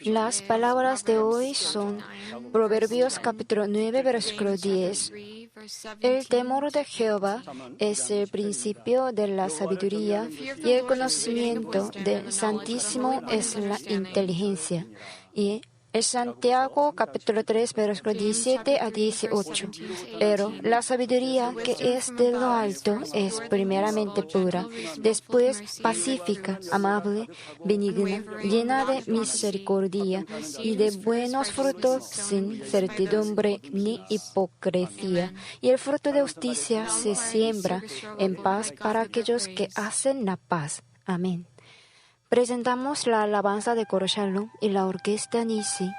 Las palabras de hoy son Proverbios capítulo 9, versículo 10. El temor de Jehová es el principio de la sabiduría y el conocimiento del Santísimo es la inteligencia. Y el Santiago capítulo 3, versículo 17 a 18. Pero la sabiduría que es de lo alto es primeramente pura, después pacífica, amable, benigna, llena de misericordia y de buenos frutos, sin certidumbre ni hipocresía. Y el fruto de justicia se siembra en paz para aquellos que hacen la paz. Amén. Presentamos la alabanza de Coro Shalom y la orquesta Nisi.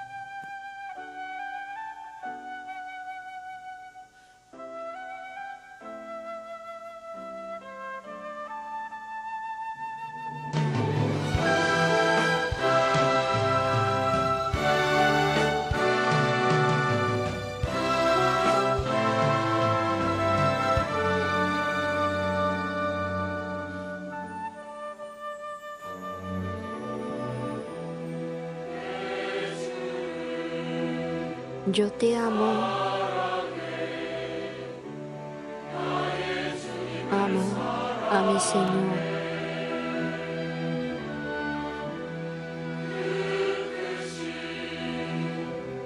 Yo te amo, amo a mi Señor.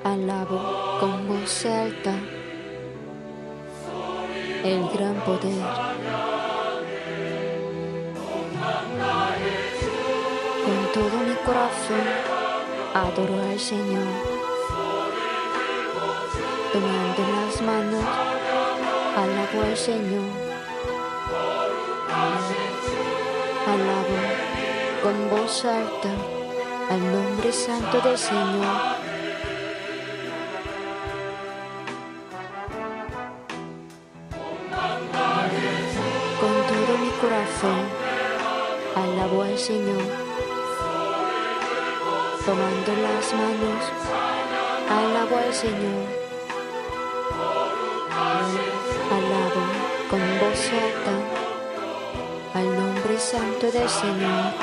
Alabo con voz alta el gran poder. Con todo mi corazón adoro al Señor. Tomando las manos, alabo al Señor. Alabo con voz alta al nombre santo del Señor. Con todo mi corazón, alabo al Señor. Tomando las manos, alabo al Señor. Alabo con voz alta al nombre santo del Señor.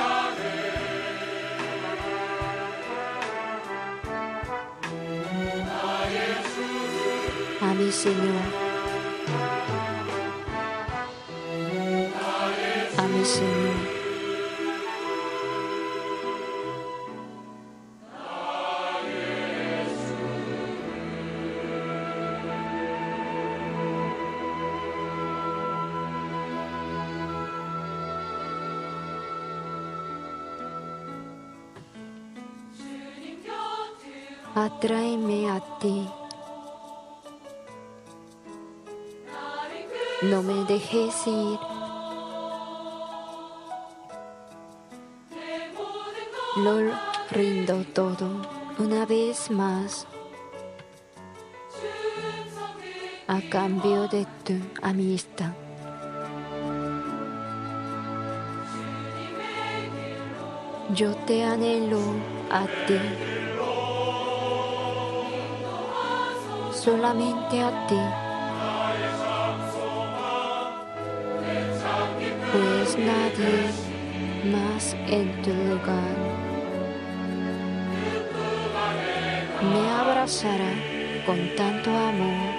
A mi Señor. A mi Señor. Atráeme a ti. No me dejes ir. Lo rindo todo una vez más a cambio de tu amistad. Yo te anhelo a ti. Solamente a ti, pues nadie más en tu lugar me abrazará con tanto amor.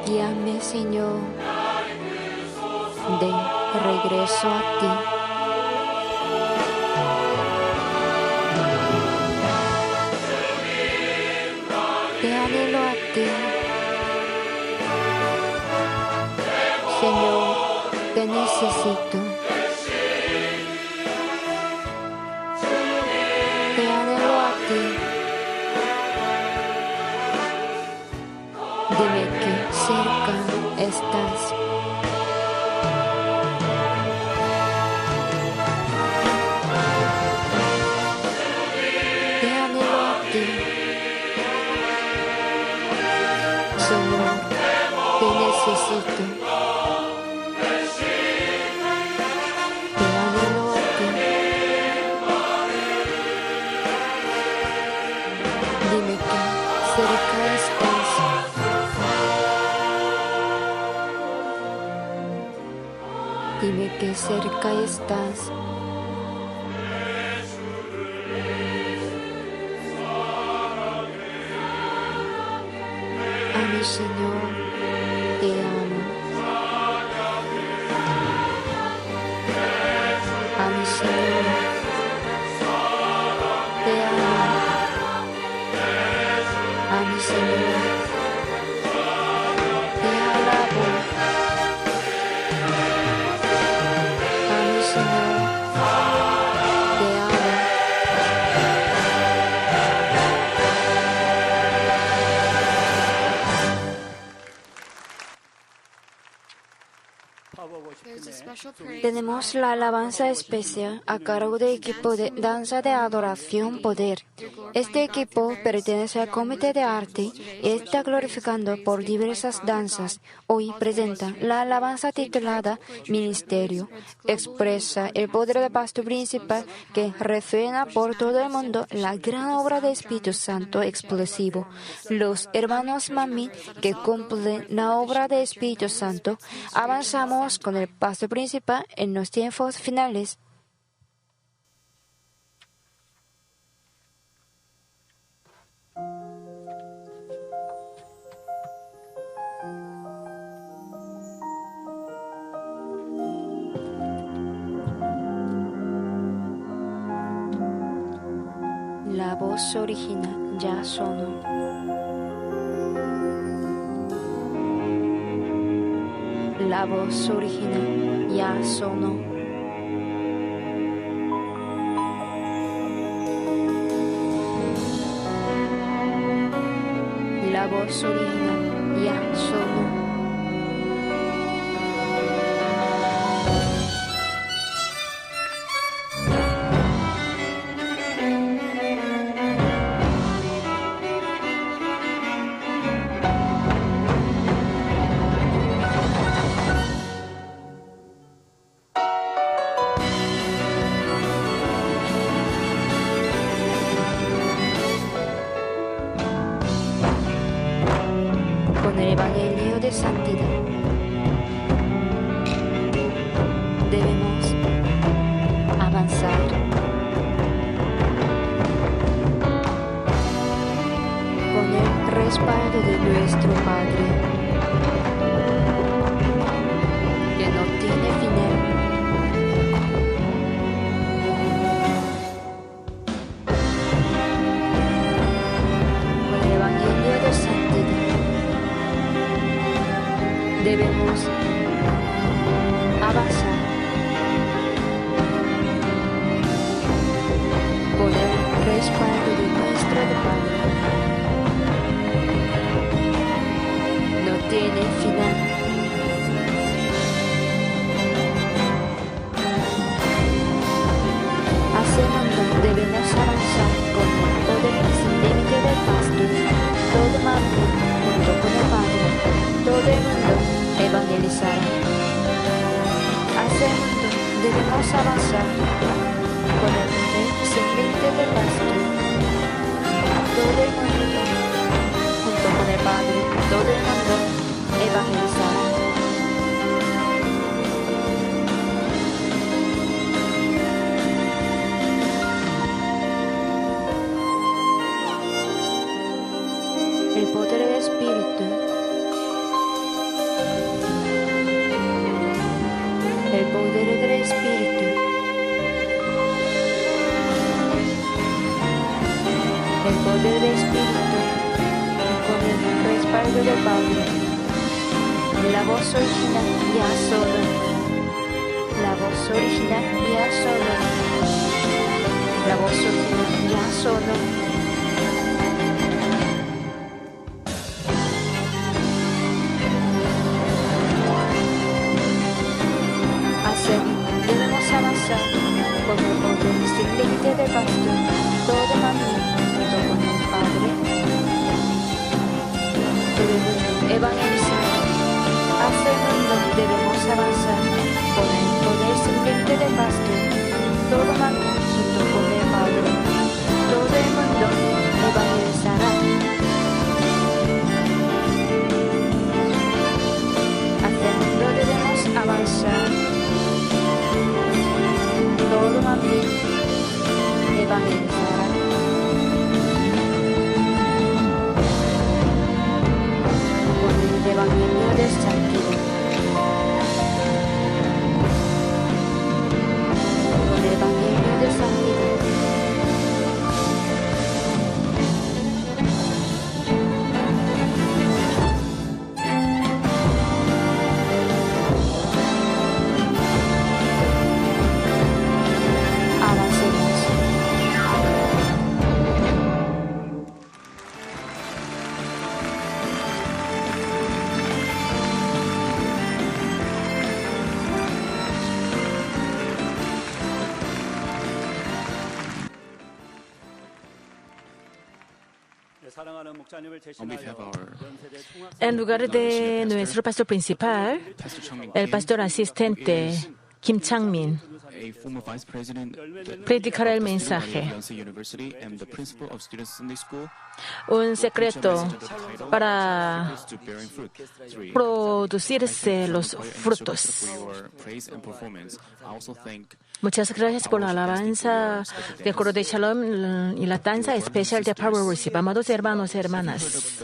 Guíame, Señor, de regreso a ti. Te anhelo a ti, Señor, te necesito. Te anhelo a ti. Dime que cerca estás. Te anhelo a ti. Señor, te necesito. Te anhelo a ti. Dime que cerca estás. Dime que cerca estás. mi Señor, te amo. A mi Señor, te amo. A mi Señor, te alabo. A mi Señor, te amo. Tenemos la alabanza especial a cargo del equipo de danza de adoración Poder. Este equipo pertenece al comité de arte y está glorificando por diversas danzas. Hoy presenta la alabanza titulada Ministerio. Expresa el poder del pastor principal que resuena por todo el mundo la gran obra del Espíritu Santo explosivo. Los hermanos Mami que cumplen la obra del Espíritu Santo, avanzamos con el pastor principal en los tiempos finales. La voz original ya sonó. La voz original ya sonó. La voz original ya sonó. Con el Evangelio de Santidad debemos avanzar. Con el respaldo de nuestro Padre, que no tiene final. Con el Evangelio de Santidad debemos avanzar. Con el respaldo de nuestro Padre, no tiene final. Hacia el mundo debemos avanzar con el poder sin límite del pastor. Todo mando junto con el Padre, todo el mundo evangelizará. Hacia el mundo debemos avanzar con el poder sin límite del pastor. Todo el mundo junto con el Padre, todo el mundo evangelizará. El poder del Espíritu. El poder del Espíritu. El poder del Espíritu. Con el respaldo del Padre. La voz original ya solo. La voz original ya solo. La voz original ya solo. Debemos avanzar con el poder sin límite del pastor, todo mando junto con el Padre, todo el mundo evangelizar. Hacia el mundo debemos avanzar con el poder sin límite del pastor, todo mando junto con el Padre, todo el mundo evangelizará. Hacia el mundo debemos avanzar. Todo mando evangelizará. En lugar de nuestro pastor principal, el pastor asistente Kim Chang-min predicará el mensaje. Un secreto para producirse los frutos. Muchas gracias por la alabanza de coro de Shalom y la danza especial de Power Worship. Amados hermanos y hermanas,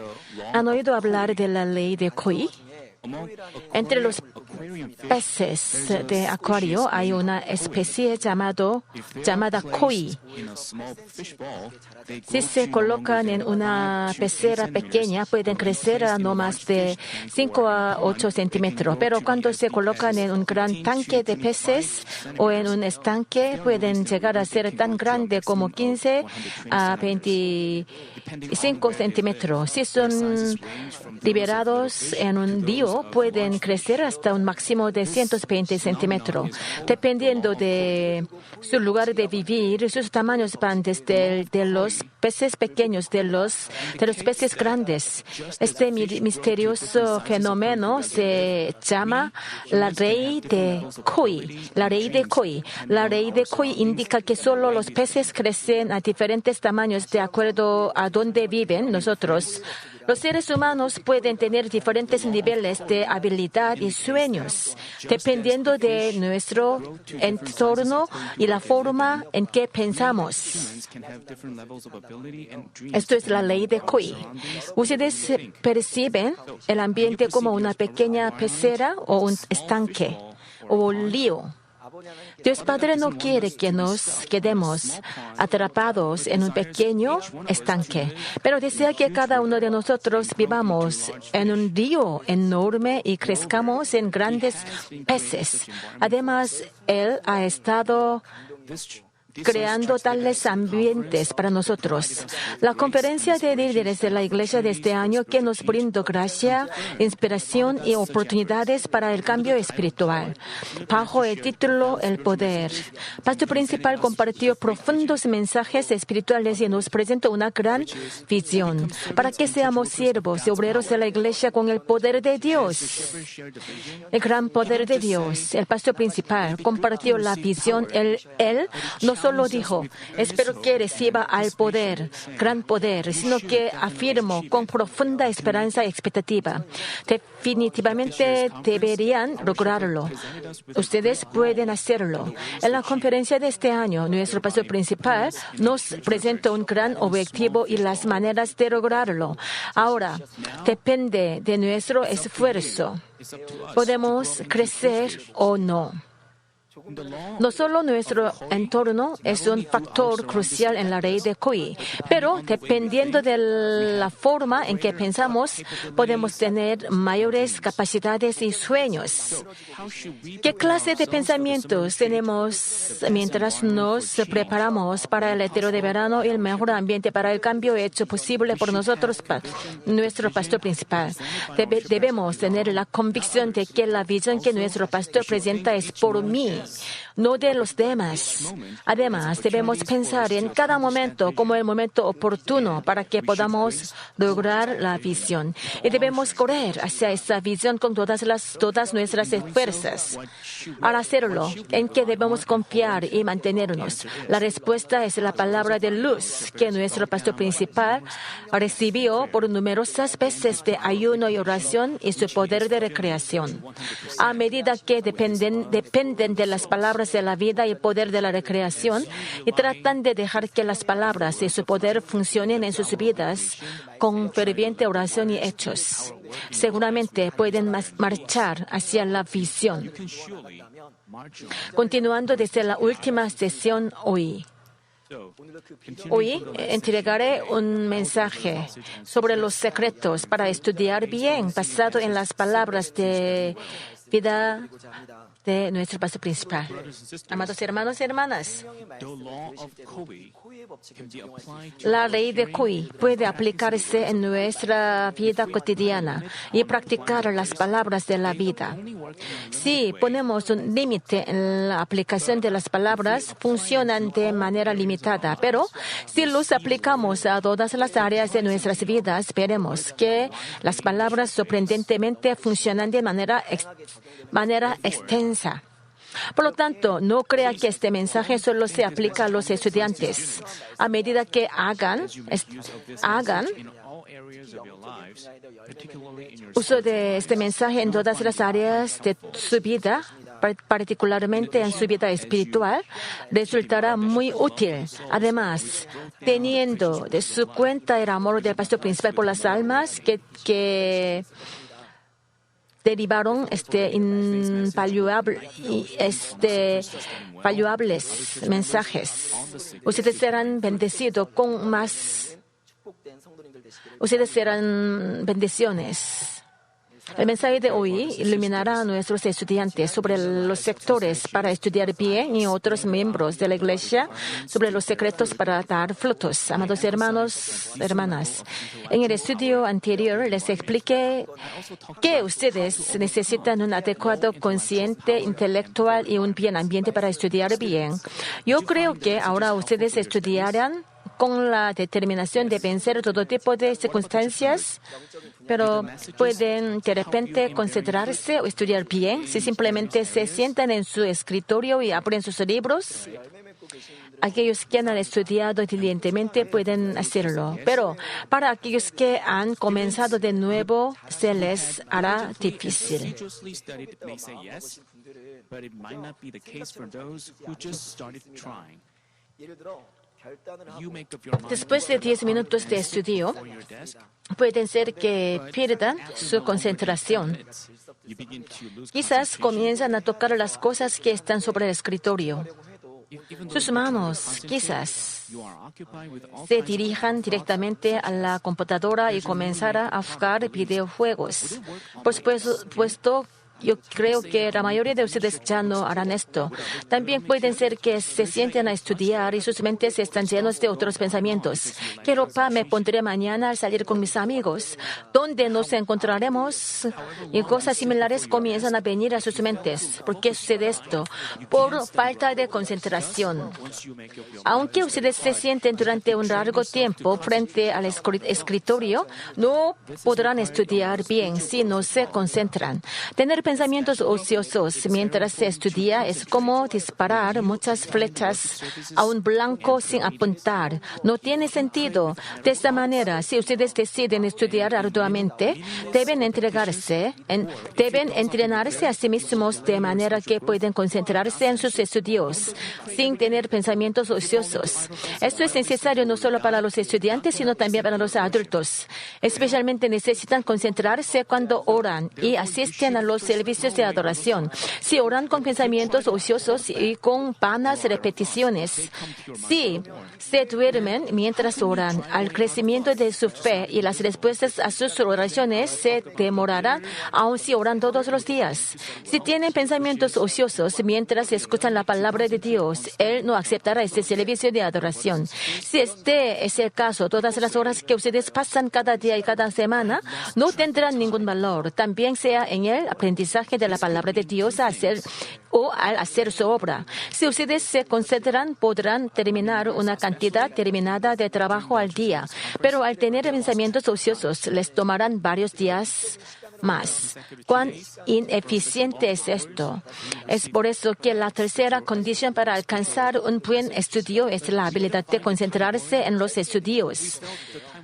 ¿han oído hablar de la ley de Koi? Entre los peces de acuario hay una especie llamada koi. Si se colocan en una pecera pequeña, pueden crecer a no más de 5 a 8 centímetros. Pero cuando se colocan en un gran tanque de peces o en un estanque, pueden llegar a ser tan grande como 15 a 25 centímetros. Si son liberados en un río, pueden crecer hasta un máximo de 120 centímetros. Dependiendo de su lugar de vivir, sus tamaños van desde de los peces pequeños de los peces grandes. Este misterioso fenómeno se llama la ley de Koi. La ley de Koi. La ley de Koi indica que solo los peces crecen a diferentes tamaños de acuerdo a dónde viven nosotros. Los seres humanos pueden tener diferentes niveles de habilidad y sueños, dependiendo de nuestro entorno y la forma en que pensamos. Esto es la ley de Koi. Ustedes perciben el ambiente como una pequeña pecera o un estanque o un río. Dios Padre no quiere que nos quedemos atrapados en un pequeño estanque, pero desea que cada uno de nosotros vivamos en un río enorme y crezcamos en grandes peces. Además, Él ha estado creando tales ambientes para nosotros. La conferencia de líderes de la Iglesia de este año que nos brindó gracia, inspiración y oportunidades para el cambio espiritual. Bajo el título El Poder, Pastor Principal compartió profundos mensajes espirituales y nos presentó una gran visión para que seamos siervos y obreros de la Iglesia con el poder de Dios. El gran poder de Dios. El Pastor Principal compartió la visión. Él no solo dijo, espero que reciba al poder, gran poder, sino que afirmó con profunda esperanza y expectativa. Definitivamente deberían lograrlo. Ustedes pueden hacerlo. En la conferencia de este año, nuestro pastor principal nos presentó un gran objetivo y las maneras de lograrlo. Ahora, depende de nuestro esfuerzo. Podemos crecer o no. No solo nuestro entorno es un factor crucial en la ley de Koi, pero dependiendo de la forma en que pensamos, podemos tener mayores capacidades y sueños. ¿Qué clase de pensamientos tenemos mientras nos preparamos para el retiro de verano y el mejor ambiente para el cambio hecho posible por nosotros, nuestro pastor principal? Debemos tener la convicción de que la visión que nuestro pastor presenta es por mí, no de los demás. Además, debemos pensar en cada momento como el momento oportuno para que podamos lograr la visión. Y debemos correr hacia esa visión con todas nuestras fuerzas. Al hacerlo, ¿en qué debemos confiar y mantenernos? La respuesta es la palabra de luz que nuestro pastor principal recibió por numerosas veces de ayuno y oración y su poder de recreación. A medida que dependen de las palabras de la vida y poder de la recreación y tratan de dejar que las palabras y su poder funcionen en sus vidas con ferviente oración y hechos, seguramente pueden marchar hacia la visión. Continuando desde la última sesión hoy entregaré un mensaje sobre los secretos para estudiar bien, basado en las palabras de vida de nuestro pastor principal. Amados hermanos y hermanas, la ley de Cui puede aplicarse en nuestra vida cotidiana y practicar las palabras de la vida. Si ponemos un límite en la aplicación de las palabras, funcionan de manera limitada, pero si los aplicamos a todas las áreas de nuestras vidas, veremos que las palabras sorprendentemente funcionan de manera extensa. Por lo tanto, no crea que este mensaje solo se aplica a los estudiantes. A medida que hagan uso de este mensaje en todas las áreas de su vida, particularmente en su vida espiritual, resultará muy útil. Además, teniendo de su cuenta el amor del pastor principal por las almas que derivaron invaluables mensajes. Ustedes serán bendecidos con más. Ustedes serán bendiciones. El mensaje de hoy iluminará a nuestros estudiantes sobre los sectores para estudiar bien y otros miembros de la Iglesia sobre los secretos para dar frutos. Amados hermanos, hermanas, en el estudio anterior les expliqué que ustedes necesitan un adecuado consciente intelectual y un buen ambiente para estudiar bien. Yo creo que ahora ustedes estudiarán con la determinación de vencer todo tipo de circunstancias, pero pueden de repente concentrarse o estudiar bien si simplemente se sientan en su escritorio y abren sus libros. Aquellos que han estudiado diligentemente pueden hacerlo, pero para aquellos que han comenzado de nuevo se les hará difícil. Después de 10 minutos de estudio, pueden ser que pierdan su concentración. Quizás comienzan a tocar las cosas que están sobre el escritorio. Sus manos quizás se dirijan directamente a la computadora y comenzarán a jugar videojuegos. Por supuesto, yo creo que la mayoría de ustedes ya no harán esto. También pueden ser que se sienten a estudiar y sus mentes están llenos de otros pensamientos. ¿Qué ropa me pondré mañana al salir con mis amigos? ¿Dónde nos encontraremos? Y cosas similares comienzan a venir a sus mentes. ¿Por qué sucede esto? Por falta de concentración. Aunque ustedes se sienten durante un largo tiempo frente al escritorio, no podrán estudiar bien si no se concentran. Tener pensamientos ociosos mientras se estudia es como disparar muchas flechas a un blanco sin apuntar. No tiene sentido. De esta manera, si ustedes deciden estudiar arduamente, deben entrenarse a sí mismos de manera que pueden concentrarse en sus estudios sin tener pensamientos ociosos. Esto es necesario no solo para los estudiantes, sino también para los adultos. Especialmente necesitan concentrarse cuando oran y asisten a los servicios de adoración. Si oran con pensamientos ociosos y con vanas repeticiones, si se duermen mientras oran, el crecimiento de su fe y las respuestas a sus oraciones se demorarán, aun si oran todos los días. Si tienen pensamientos ociosos mientras escuchan la palabra de Dios, Él no aceptará este servicio de adoración. Si este es el caso, todas las horas que ustedes pasan cada día y cada semana no tendrán ningún valor. También sea en el aprendizaje de la palabra de Dios al hacer su obra. Si ustedes se concentran, podrán terminar una cantidad determinada de trabajo al día, pero al tener pensamientos ociosos les tomarán varios días más. ¿Cuán ineficiente es esto? Es por eso que la tercera condición para alcanzar un buen estudio es la habilidad de concentrarse en los estudios.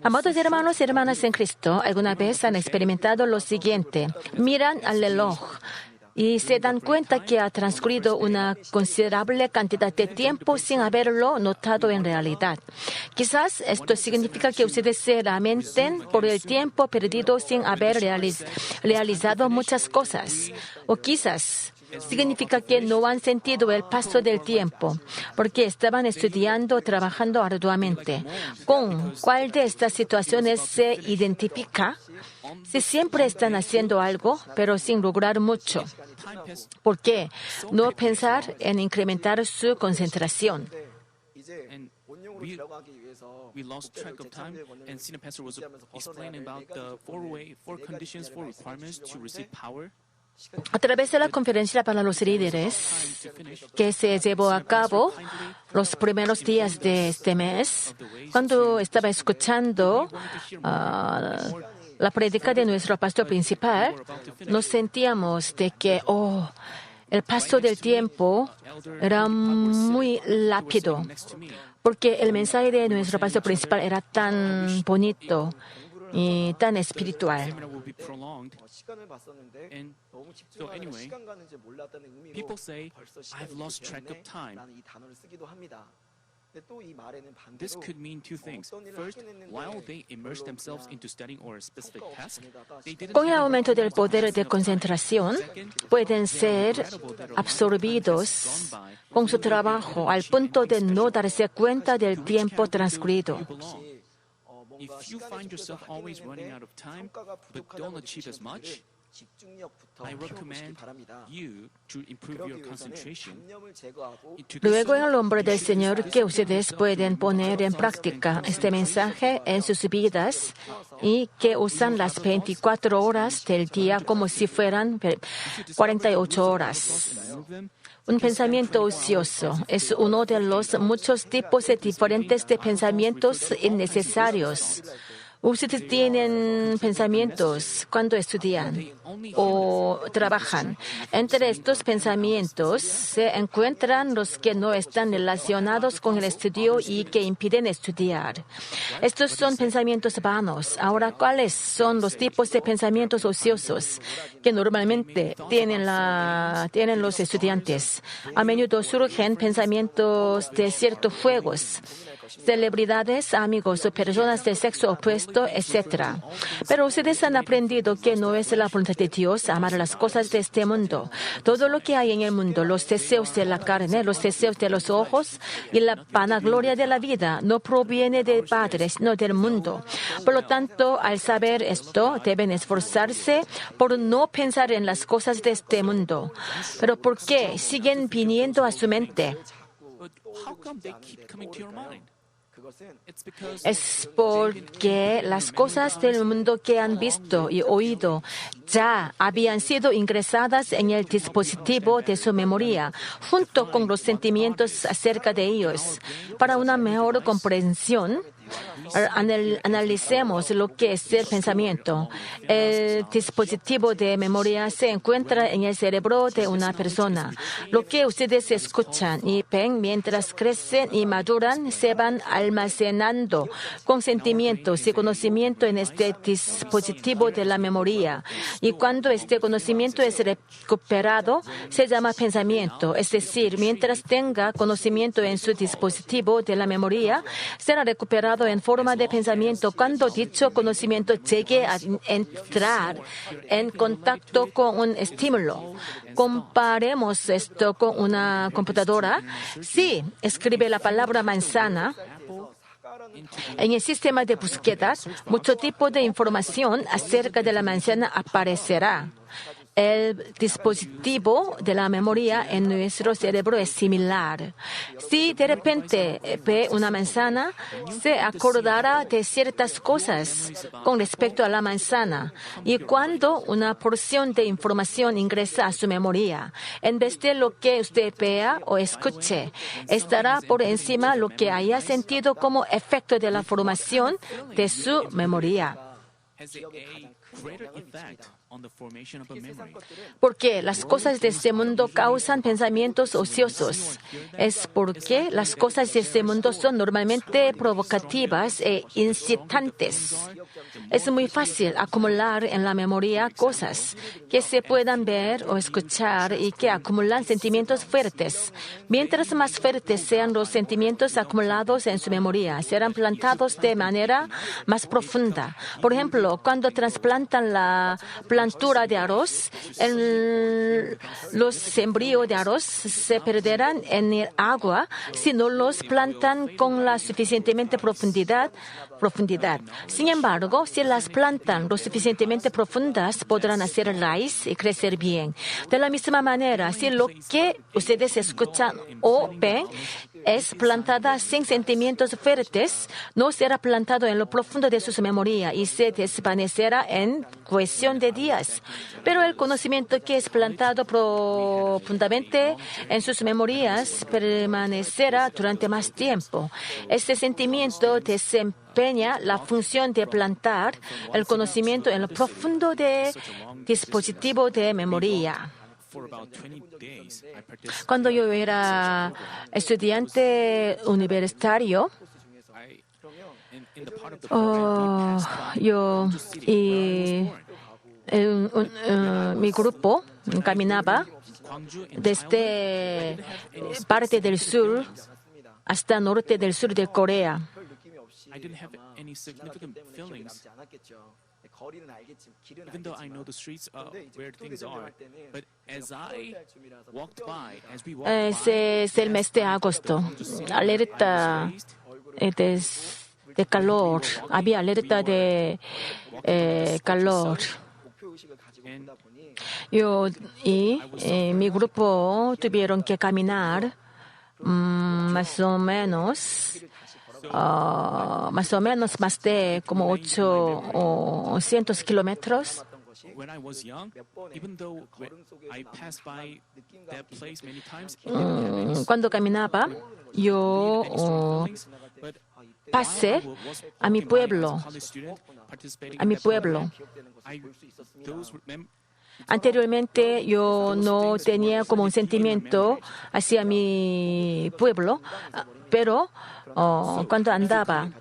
Amados hermanos y hermanas en Cristo, ¿alguna vez han experimentado lo siguiente? Miran al reloj y se dan cuenta que ha transcurrido una considerable cantidad de tiempo sin haberlo notado en realidad. Quizás esto significa que ustedes se lamenten por el tiempo perdido sin haber realizado muchas cosas. O quizás significa que no han sentido el paso del tiempo, porque estaban estudiando o trabajando arduamente. ¿Con cuál de estas situaciones se identifica? Si siempre están haciendo algo, pero sin lograr mucho. ¿Por qué no pensar en incrementar su concentración? We lost track of time, and Senior Pastor was explaining about the four conditions, four requirements to receive power. A través de la conferencia para los líderes que se llevó a cabo los primeros días de este mes, cuando estaba escuchando la prédica de nuestro pastor principal, nos sentíamos de que, el paso del tiempo era muy rápido, porque el mensaje de nuestro pastor principal era tan bonito y tan espiritual. So anyway, people say, I've lost track of time. This could mean two things. First, while they immerse themselves into studying or a specific task, they didn't Con el aumento del poder de concentración, pueden ser absorbidos con su trabajo al punto de no darse cuenta del tiempo transcurrido. If you find yourself always running out of time, but don't achieve as much, I recommend you to improve your concentration. Luego, en el nombre del Señor, que ustedes pueden poner en práctica este mensaje en sus vidas y que usan las 24 horas del día como si fueran 48 horas. Un pensamiento ocioso es uno de los muchos tipos diferentes de pensamientos innecesarios. Ustedes tienen pensamientos cuando estudian o trabajan. Entre estos pensamientos se encuentran los que no están relacionados con el estudio y que impiden estudiar. Estos son pensamientos vanos. Ahora, ¿cuáles son los tipos de pensamientos ociosos que normalmente tienen los estudiantes? A menudo surgen pensamientos de ciertos juegos, celebridades, amigos o personas del sexo opuesto, etc. Pero ustedes han aprendido que no es la voluntad de Dios amar las cosas de este mundo. Todo lo que hay en el mundo, los deseos de la carne, los deseos de los ojos y la vanagloria de la vida, no proviene del Padre, sino del mundo. Por lo tanto, al saber esto, deben esforzarse por no pensar en las cosas de este mundo. Pero ¿por qué siguen viniendo a su mente? But how come they keep coming to your mind? It's because Es porque las cosas del mundo que han visto y oído ya habían sido ingresadas en el dispositivo de su memoria, junto con los sentimientos acerca de ellos. Para una mejor comprensión, analicemos lo que es el pensamiento. El dispositivo de memoria se encuentra en el cerebro de una persona. Lo que ustedes escuchan y ven mientras crecen y maduran se van almacenando con sentimientos y conocimiento en este dispositivo de la memoria. Y cuando este conocimiento es recuperado, se llama pensamiento. Es decir, mientras tenga conocimiento en su dispositivo de la memoria, será recuperado en forma de pensamiento. Cuando dicho conocimiento llegue a entrar en contacto con un estímulo, comparemos esto con una computadora. Si escribe la palabra manzana, en el sistema de búsquedas, mucho tipo de información acerca de la manzana aparecerá. El dispositivo de la memoria en nuestro cerebro es similar. Si de repente ve una manzana, se acordará de ciertas cosas con respecto a la manzana. Y cuando una porción de información ingresa a su memoria, en vez de lo que usted vea o escuche, estará por encima lo que haya sentido como efecto de la formación de su memoria. has a greater effect on the formation of a memory. Porque las cosas de este mundo causan pensamientos ociosos. Es porque las cosas de este mundo son normalmente provocativas e incitantes. Es muy fácil acumular en la memoria cosas que se puedan ver o escuchar y que acumulan sentimientos fuertes. Mientras más fuertes sean los sentimientos acumulados en su memoria, serán plantados de manera más profunda. Por ejemplo, cuando trasplantan la planta plantura de arroz, los sembríos de arroz se perderán en el agua si no los plantan con la suficientemente profundidad. Sin embargo, si las plantan lo suficientemente profundas, podrán hacer raíz y crecer bien. De la misma manera, si lo que ustedes escuchan o ven es plantada sin sentimientos fuertes, no será plantado en lo profundo de sus memorias y se desvanecerá en cuestión de días. Pero el conocimiento que es plantado profundamente en sus memorias permanecerá durante más tiempo. Este sentimiento desempeña la función de plantar el conocimiento en lo profundo del dispositivo de memoria. Cuando yo era estudiante universitario, yo y mi grupo caminaba desde parte del sur hasta norte del sur de Corea. I didn't have any significant feelings, even though I know the streets where things are. But as I walked by, as we walked by, Es el mes de agosto. Alerta de calor. Había alerta de calor. Yo y mi grupo tuvieron que caminar más o menos más de como 800 kilómetros. when I was young, even though I passed by that place many times, Cuando caminaba, yo but pasé a mi pueblo. Anteriormente yo no tenía como un sentimiento hacia mi pueblo, pero cuando andaba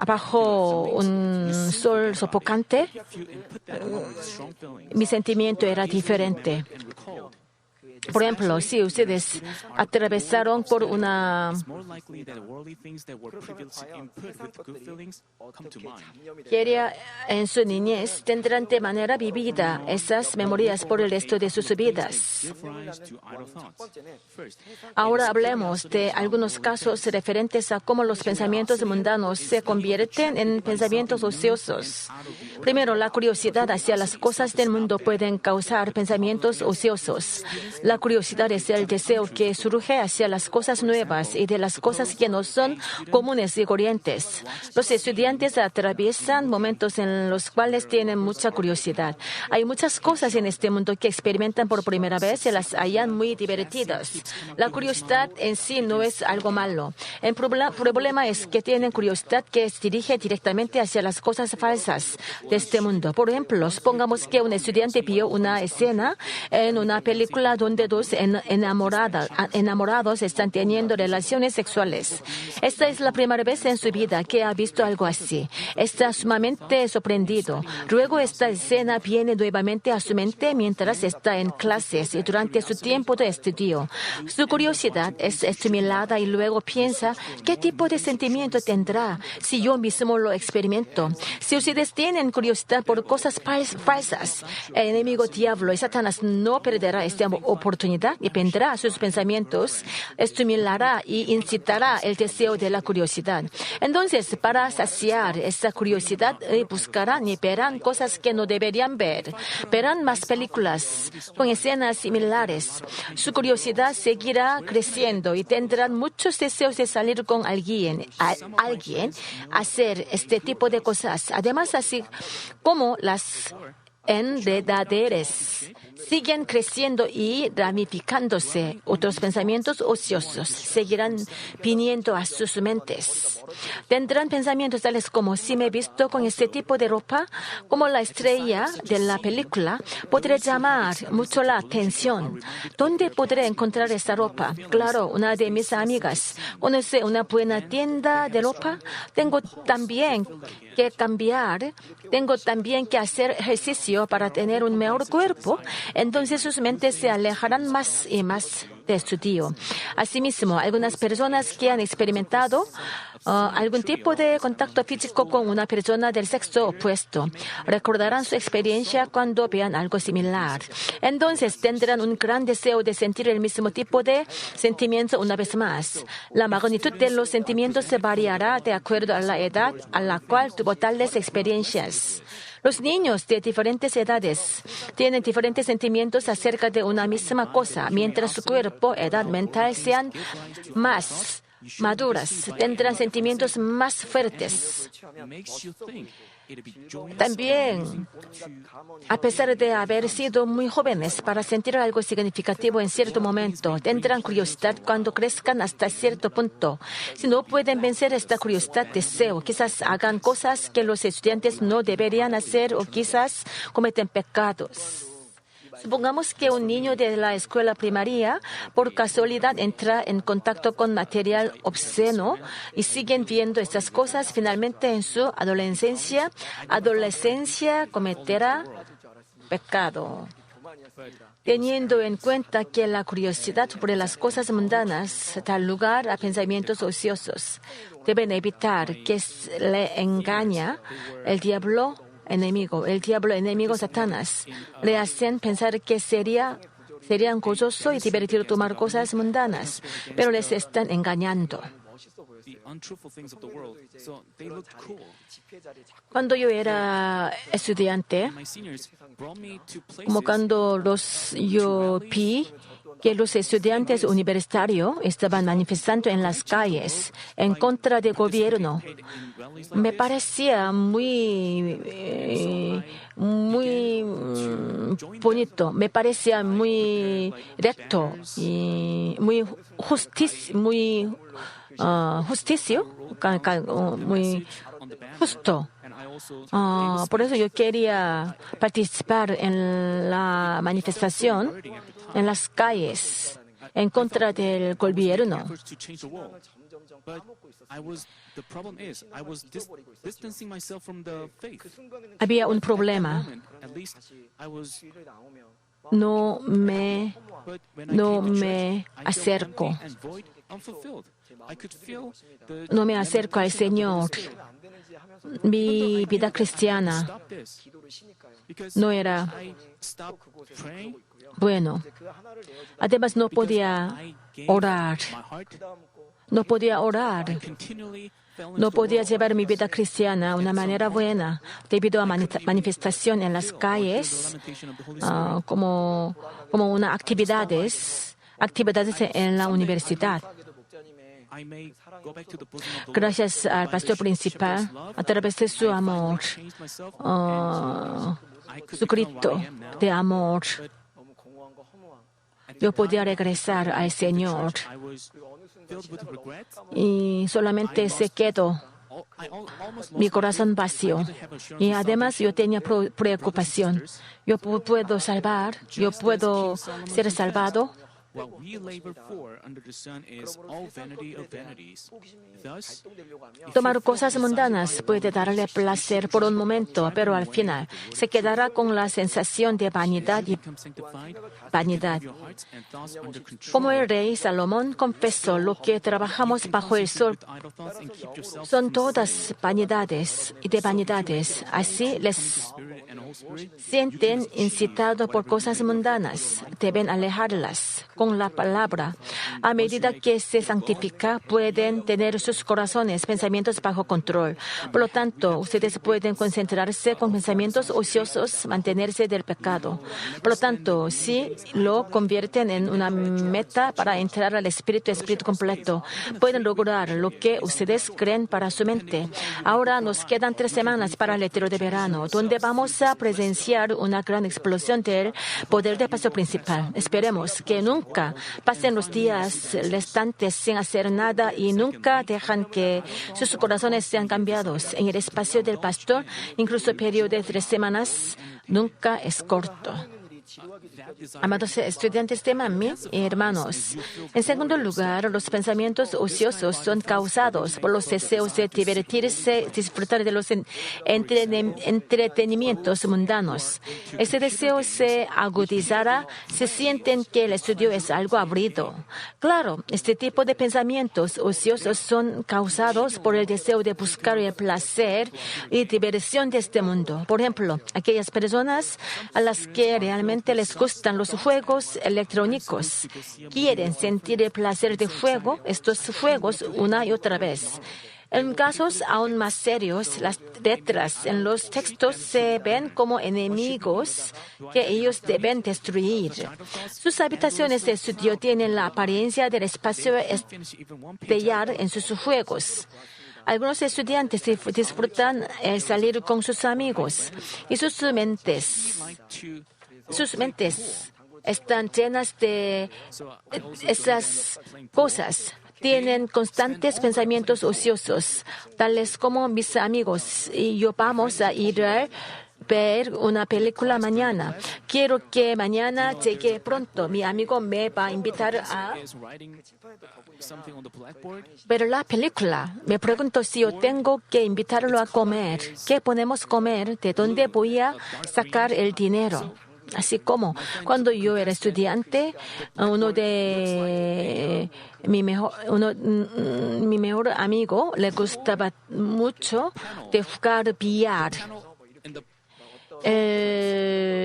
bajo un sol sofocante, mi sentimiento era diferente. Por ejemplo, si ustedes atravesaron por una feria en su niñez, tendrán de manera vivida esas memorias por el resto de sus vidas. Ahora hablemos de algunos casos referentes a cómo los pensamientos mundanos se convierten en pensamientos ociosos. Primero, la curiosidad hacia las cosas del mundo pueden causar pensamientos ociosos. La curiosidad es el deseo que surge hacia las cosas nuevas y de las cosas que no son comunes y corrientes. Los estudiantes atraviesan momentos en los cuales tienen mucha curiosidad. Hay muchas cosas en este mundo que experimentan por primera vez y las hallan muy divertidas. La curiosidad en sí no es algo malo. El problema es que tienen curiosidad que se dirige directamente hacia las cosas falsas de este mundo. Por ejemplo, supongamos que un estudiante vio una escena en una película donde dos enamorados están teniendo relaciones sexuales. Esta es la primera vez en su vida que ha visto algo así. Está sumamente sorprendido. Luego esta escena viene nuevamente a su mente mientras está en clases y durante su tiempo de estudio. Su curiosidad es estimulada y luego piensa qué tipo de sentimiento tendrá si yo mismo lo experimento. Si ustedes tienen curiosidad por cosas falsas, el enemigo diablo y Satanás no perderá esta oportunidad y vendrá a sus pensamientos, estimulará y incitará el deseo de la curiosidad. Entonces, para saciar esta curiosidad, buscarán y verán cosas que no deberían ver. Verán más películas con escenas similares. Su curiosidad seguirá creciendo y tendrán muchos deseos de salir con alguien, hacer este tipo de cosas. Además, así como las enredaderas siguen creciendo y ramificándose, otros pensamientos ociosos seguirán viniendo a sus mentes. Tendrán pensamientos tales como: si me he visto con este tipo de ropa, como la estrella de la película, podré llamar mucho la atención. ¿Dónde podré encontrar esta ropa? Claro, una de mis amigas conoce una buena tienda de ropa. Tengo también que hacer ejercicio estudio para tener un mejor cuerpo, entonces sus mentes se alejarán más y más de estudio. Asimismo, algunas personas que han experimentado algún tipo de contacto físico con una persona del sexo opuesto recordarán su experiencia cuando vean algo similar. Entonces tendrán un gran deseo de sentir el mismo tipo de sentimiento una vez más. La magnitud de los sentimientos se variará de acuerdo a la edad a la cual tuvo tales experiencias. Los niños de diferentes edades tienen diferentes sentimientos acerca de una misma cosa, mientras su cuerpo, edad mental sean más maduras, tendrán sentimientos más fuertes. También, a pesar de haber sido muy jóvenes para sentir algo significativo en cierto momento, tendrán curiosidad cuando crezcan hasta cierto punto. Si no pueden vencer esta curiosidad, deseo, quizás hagan cosas que los estudiantes no deberían hacer o quizás cometen pecados. Supongamos que un niño de la escuela primaria por casualidad entra en contacto con material obsceno y siguen viendo estas cosas. Finalmente, en su adolescencia cometerá pecado. Teniendo en cuenta que la curiosidad sobre las cosas mundanas da lugar a pensamientos ociosos, deben evitar que le engañe el diablo enemigo Satanás, le hacen pensar que serían gozoso y divertido tomar cosas mundanas, pero les están engañando. Cuando yo era estudiante, como cuando yo vi que los estudiantes universitarios estaban manifestando en las calles en contra del gobierno, me parecía muy bonito, me parecía muy recto y muy justo. Por eso yo quería participar en la manifestación en las calles en contra del gobierno. Había un problema. No me acerco. No me acerco al Señor. Mi vida cristiana no era bueno. Además, no podía orar. No podía llevar mi vida cristiana de una manera buena debido a manifestación en las calles, como una actividades en la universidad. Gracias al pastor principal, a través de su amor, su grito de amor, yo podía regresar al Señor. Y solamente se quedó mi corazón vacío. Y además yo tenía preocupación. Yo puedo ser salvado. Tomar cosas mundanas puede darle placer por un momento, pero al final se quedará con la sensación de vanidad. Como el rey Salomón confesó, lo que trabajamos bajo el sol son todas vanidades y de vanidades. Así les sienten incitados por cosas mundanas. Deben alejarlas con la palabra. A medida que se santifica, pueden tener sus corazones, pensamientos bajo control. Por lo tanto, ustedes pueden concentrarse con pensamientos ociosos, mantenerse del pecado. Por lo tanto, si lo convierten en una meta para entrar al espíritu completo, pueden lograr lo que ustedes creen para su mente. Ahora nos quedan 3 semanas para el retiro de verano, donde vamos a presenciar una gran explosión del poder del pastor principal. Esperemos que nunca pasen los días restantes sin hacer nada y nunca dejan que sus corazones sean cambiados. En el espacio del pastor, incluso el periodo de 3 semanas nunca es corto. Amados estudiantes de Manmin y hermanos, en segundo lugar, los pensamientos ociosos son causados por los deseos de divertirse, disfrutar de los entretenimientos mundanos. Ese deseo se agudizará si sienten que el estudio es algo aburrido. Claro, este tipo de pensamientos ociosos son causados por el deseo de buscar el placer y diversión de este mundo. Por ejemplo, aquellas personas a las que realmente les gustan los juegos electrónicos quieren sentir el placer de juego estos juegos una y otra vez. En casos aún más serios, las letras en los textos se ven como enemigos que ellos deben destruir. Sus habitaciones de estudio tienen la apariencia del espacio estelar en sus juegos. Algunos estudiantes disfrutan el salir con sus amigos y sus mentes están llenas de esas cosas. Tienen constantes pensamientos ociosos, tales como mis amigos y yo vamos a ir a ver una película mañana. Quiero que mañana llegue pronto. Mi amigo me va a invitar a ver la película. Me pregunto si yo tengo que invitarlo a comer. ¿Qué podemos comer? ¿De dónde voy a sacar el dinero? Así como cuando yo era estudiante, mi mejor amigo le gustaba mucho de jugar billar.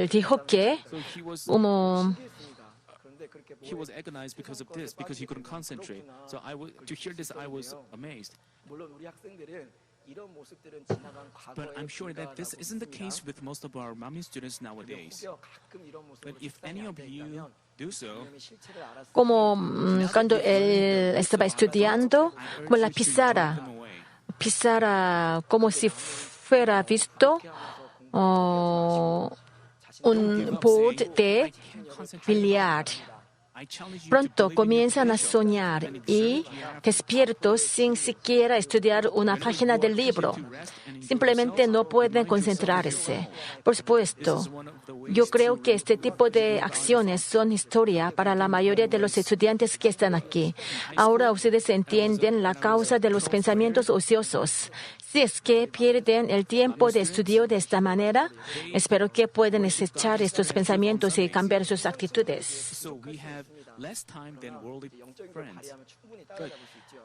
Dijo que he was agonized because of this, because he couldn't concentrate. So to hear this, I was amazed. But I'm sure that this isn't the case with most of our Manmin students nowadays. But if any of you do so, como cuando él estaba estudiando, como la pizarra como si fuera visto un board de billar. Pronto comienzan a soñar y despiertos sin siquiera estudiar una página del libro. Simplemente no pueden concentrarse. Por supuesto, yo creo que este tipo de acciones son historia para la mayoría de los estudiantes que están aquí. Ahora ustedes entienden la causa de los pensamientos ociosos. Si es que pierden el tiempo de estudio de esta manera, espero que puedan desechar estos pensamientos y cambiar sus actitudes.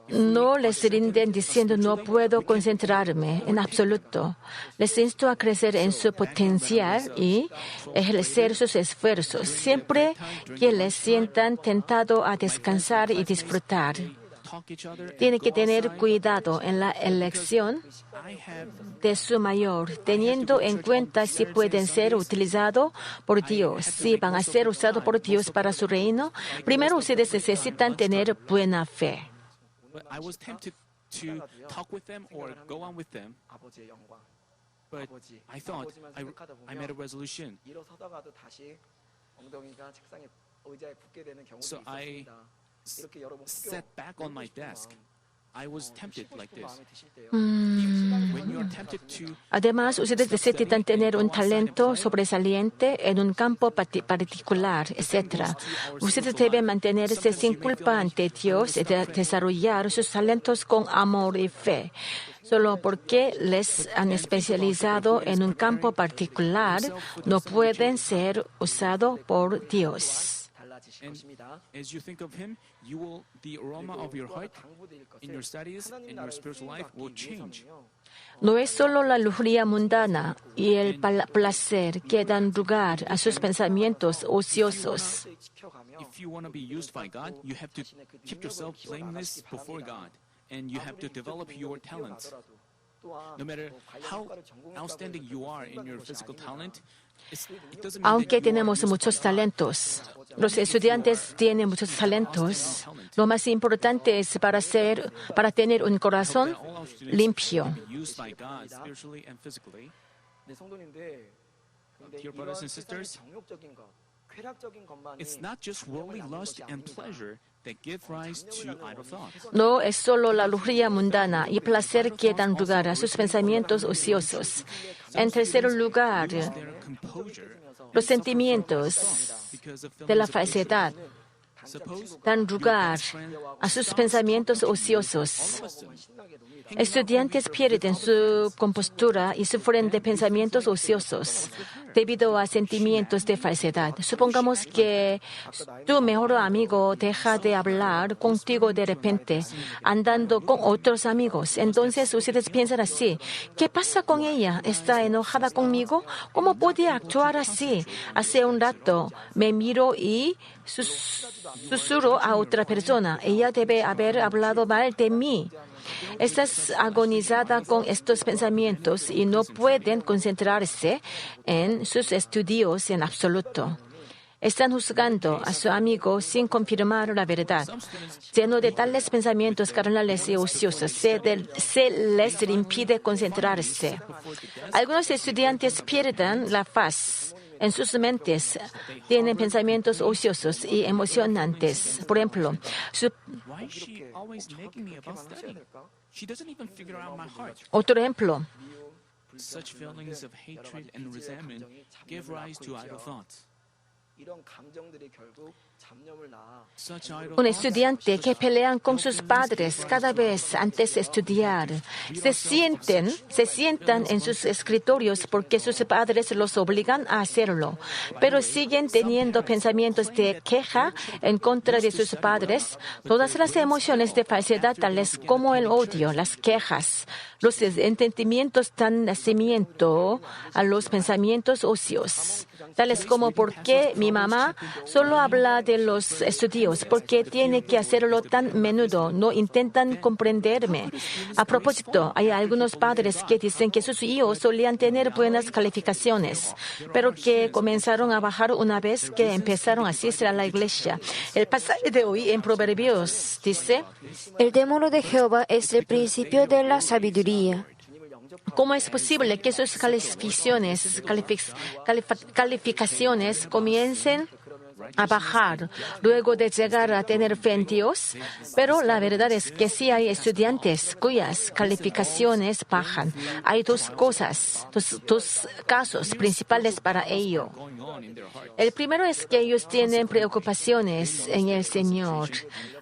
No les rinden diciendo no puedo concentrarme en absoluto. Les insto a crecer en su potencial y ejercer sus esfuerzos, siempre que les sientan tentados a descansar y disfrutar. Tiene que tener cuidado en la elección de su mayor, teniendo en cuenta si pueden ser utilizados por Dios, si van a ser usados por Dios para su reino. Primero, ustedes necesitan tener buena fe. I was tempted to talk with them or go on with them, but I thought I made a resolution. So I sat back on my desk. I was tempted like this. When you are tempted to Además, ustedes necesitan tener un talento sobresaliente en un campo particular, etc. Ustedes deben mantenerse sin culpa ante Dios y desarrollar sus talentos con amor y fe. Solo porque les han especializado en un campo particular, no pueden ser usados por Dios. And as you think of Him, the aroma of your heart in your studies, in your spiritual life will change. No es solo la lujuria mundana y el placer que dan lugar a sus pensamientos ociosos. If you want to be used by God, you have to keep yourself blameless before God, and you have to develop your talents. No matter how outstanding you are in your physical talent, it doesn't mean Aunque that you are tenemos used muchos by God. talentos, los estudiantes tienen muchos talentos. Lo más importante es para tener un corazón All our students limpio. can be used by God spiritually and physically. Dear brothers and sisters, it's not just worldly lust and pleasure that give rise to idle thoughts. No es solo la lujuria mundana y placer que dan lugar a sus pensamientos ociosos. En tercer lugar, Their composure Los sentimientos de la falsedad dan lugar a sus pensamientos ociosos. Estudiantes pierden su compostura y sufren de pensamientos ociosos debido a sentimientos de falsedad. Supongamos que tu mejor amigo deja de hablar contigo de repente, andando con otros amigos. Entonces ustedes piensan así: ¿qué pasa con ella? ¿Está enojada conmigo? ¿Cómo puede actuar así? Hace un rato me miro y susurro a otra persona: ella debe haber hablado mal de mí. Estás agonizada con estos pensamientos y no pueden concentrarse en sus estudios en absoluto. Están juzgando a su amigo sin confirmar la verdad. Lleno de tales pensamientos carnales y ociosos, se les impide concentrarse. Algunos estudiantes pierden la paz en sus mentes, tienen pensamientos ociosos y emocionantes. Por ejemplo, Why is she always nagging me about studying? She doesn't even figure out my heart. otro ejemplo, Such feelings of hatred and resentment give rise to idle thoughts. Such idle un thoughts estudiante que pelean con sus padres cada vez antes de estudiar. Se sientan en sus escritorios porque sus padres los obligan a hacerlo, pero siguen teniendo pensamientos de queja en contra de sus padres. Todas las emociones de falsedad, tales como el odio, las quejas, los entendimientos dan nacimiento a los pensamientos ocios, tales como: ¿por qué mi mamá solo habla de los estudios? ¿Por qué tiene que hacerlo tan menudo? No intentan comprenderme. A propósito, hay algunos padres que dicen que sus hijos solían tener buenas calificaciones, pero que comenzaron a bajar una vez que empezaron a asistir a la iglesia. El pasaje de hoy en Proverbios dice: El temor de Jehová es el principio de la sabiduría. ¿cómo es posible que sus calificaciones comiencen a bajar luego de llegar a tener fe en Dios? Pero la verdad es que sí hay estudiantes cuyas calificaciones bajan. Hay dos casos principales para ello. going on in their heart. El primero es que ellos tienen preocupaciones en el Señor.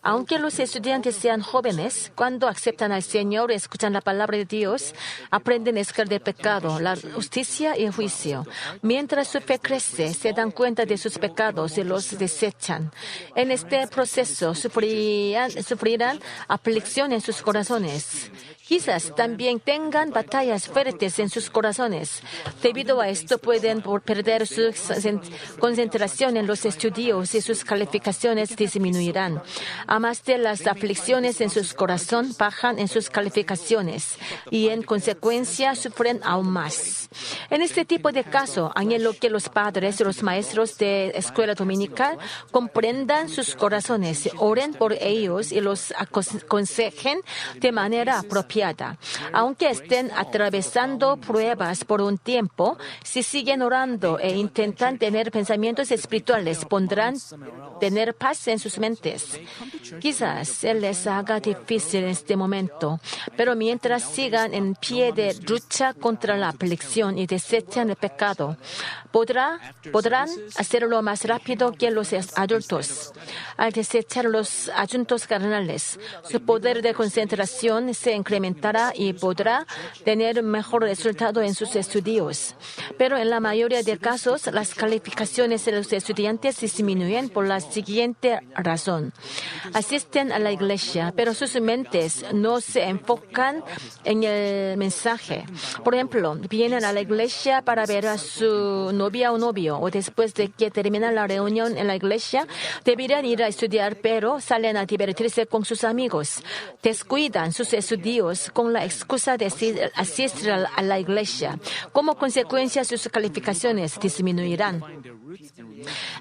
Aunque los estudiantes sean jóvenes, cuando aceptan al Señor y escuchan la palabra de Dios, aprenden a escapar del pecado, la justicia y el juicio. Mientras su fe crece, se dan cuenta de sus pecados y los desechan. En este proceso sufrirán aflicción en sus corazones. Quizás también tengan batallas fuertes en sus corazones. Debido a esto, pueden perder su concentración en los estudios y sus calificaciones disminuirán. Además de las aflicciones en su corazón, bajan en sus calificaciones y en consecuencia sufren aún más. En este tipo de caso, anhelo que los padres y los maestros de escuela dominical comprendan sus corazones, oren por ellos y los aconsejen de manera apropiada. Aunque estén atravesando pruebas por un tiempo, si siguen orando e intentan tener pensamientos espirituales, podrán tener paz en sus mentes. Quizás se les haga difícil en este momento, pero mientras sigan en pie de lucha contra la aflicción y desechan el pecado, podrán hacerlo más rápido que los adultos. Al desechar los asuntos carnales, su poder de concentración se incrementará y podrá tener mejor resultado en sus estudios. Pero en la mayoría de casos, las calificaciones de los estudiantes disminuyen por la siguiente razón. Asisten a la iglesia, pero sus mentes no se enfocan en el mensaje. Por ejemplo, vienen a la iglesia para ver a su novia o novio, o después de que termina la reunión en la iglesia, deberían ir a estudiar, pero salen a divertirse con sus amigos. Descuidan sus estudios con la excusa de asistir a la iglesia. Como consecuencia, sus calificaciones disminuirán.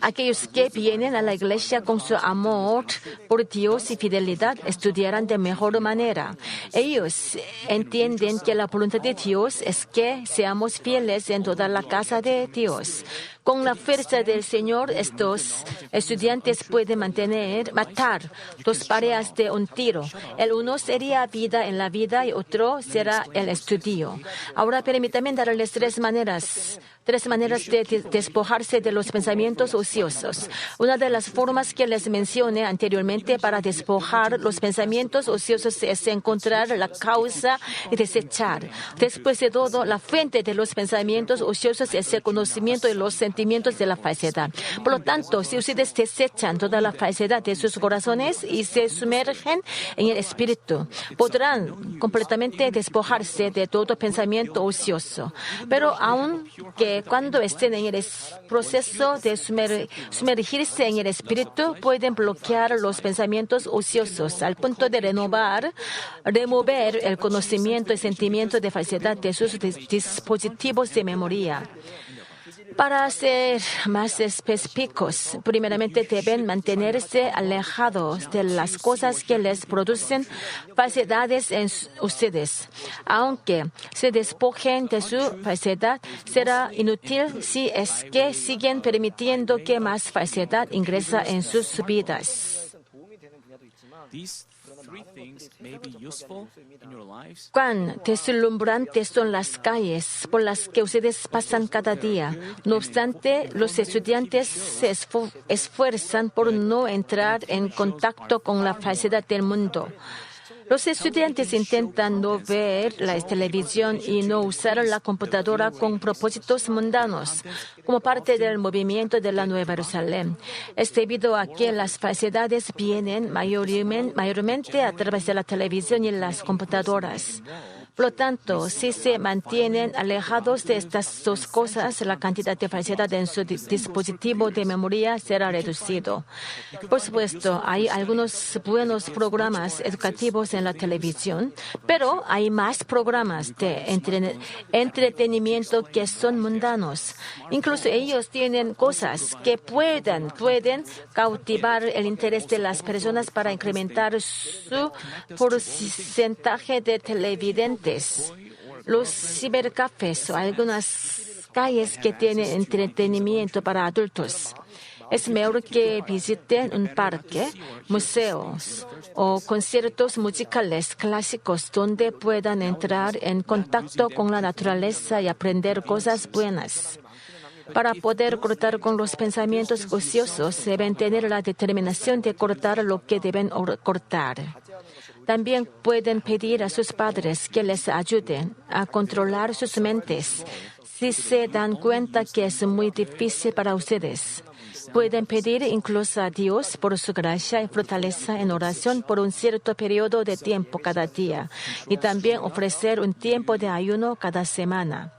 Aquellos que vienen a la iglesia con su amor por Dios y fidelidad estudiarán de mejor manera. Ellos entienden que la voluntad de Dios es que seamos fieles en toda la casa de Dios. Con la fuerza del Señor, estos estudiantes pueden matar dos parejas de un tiro. El uno sería vida en la vida y otro será el estudio. Ahora permítanme darles tres maneras 3 maneras de despojarse de los pensamientos ociosos. Una de las formas que les mencioné anteriormente para despojar los pensamientos ociosos es encontrar la causa y desechar. Después de todo, la fuente de los pensamientos ociosos es el conocimiento de los sentimientos de la falsedad. Por lo tanto, si ustedes desechan toda la falsedad de sus corazones y se sumergen en el espíritu, podrán completamente despojarse de todo pensamiento ocioso. Pero aunque cuando estén en el proceso de sumergirse en el espíritu, pueden bloquear los pensamientos ociosos al punto de remover el conocimiento y sentimiento de falsedad de sus dispositivos de memoria. Para ser más específicos, primeramente deben mantenerse alejados de las cosas que les producen falsedades en ustedes. Aunque se despojen de su falsedad, será inútil si es que siguen permitiendo que más falsedad ingresa en sus vidas. Cuán deslumbrantes son las calles por las que ustedes pasan cada día. No obstante, los estudiantes se esfuerzan por no entrar en contacto con la falsedad del mundo. Los estudiantes intentan no ver la televisión y no usar la computadora con propósitos mundanos, como parte del movimiento de la Nueva Jerusalén. Es debido a que las falsedades vienen mayormente a través de la televisión y las computadoras. Por lo tanto, si se mantienen alejados de estas dos cosas, la cantidad de falsedad en su dispositivo de memoria será reducido. Por supuesto, hay algunos buenos programas educativos en la televisión, pero hay más programas de entretenimiento que son mundanos. Incluso ellos tienen cosas que pueden cautivar el interés de las personas para incrementar su porcentaje de televidentes. Los cibercafés o algunas calles que tienen entretenimiento para adultos. Es mejor que visiten un parque, museos o conciertos musicales clásicos donde puedan entrar en contacto con la naturaleza y aprender cosas buenas. Para poder cortar con los pensamientos ociosos, deben tener la determinación de cortar lo que deben cortar. También pueden pedir a sus padres que les ayuden a controlar sus mentes si se dan cuenta que es muy difícil para ustedes. Pueden pedir incluso a Dios por su gracia y fortaleza en oración por un cierto periodo de tiempo cada día y también ofrecer un tiempo de ayuno cada semana.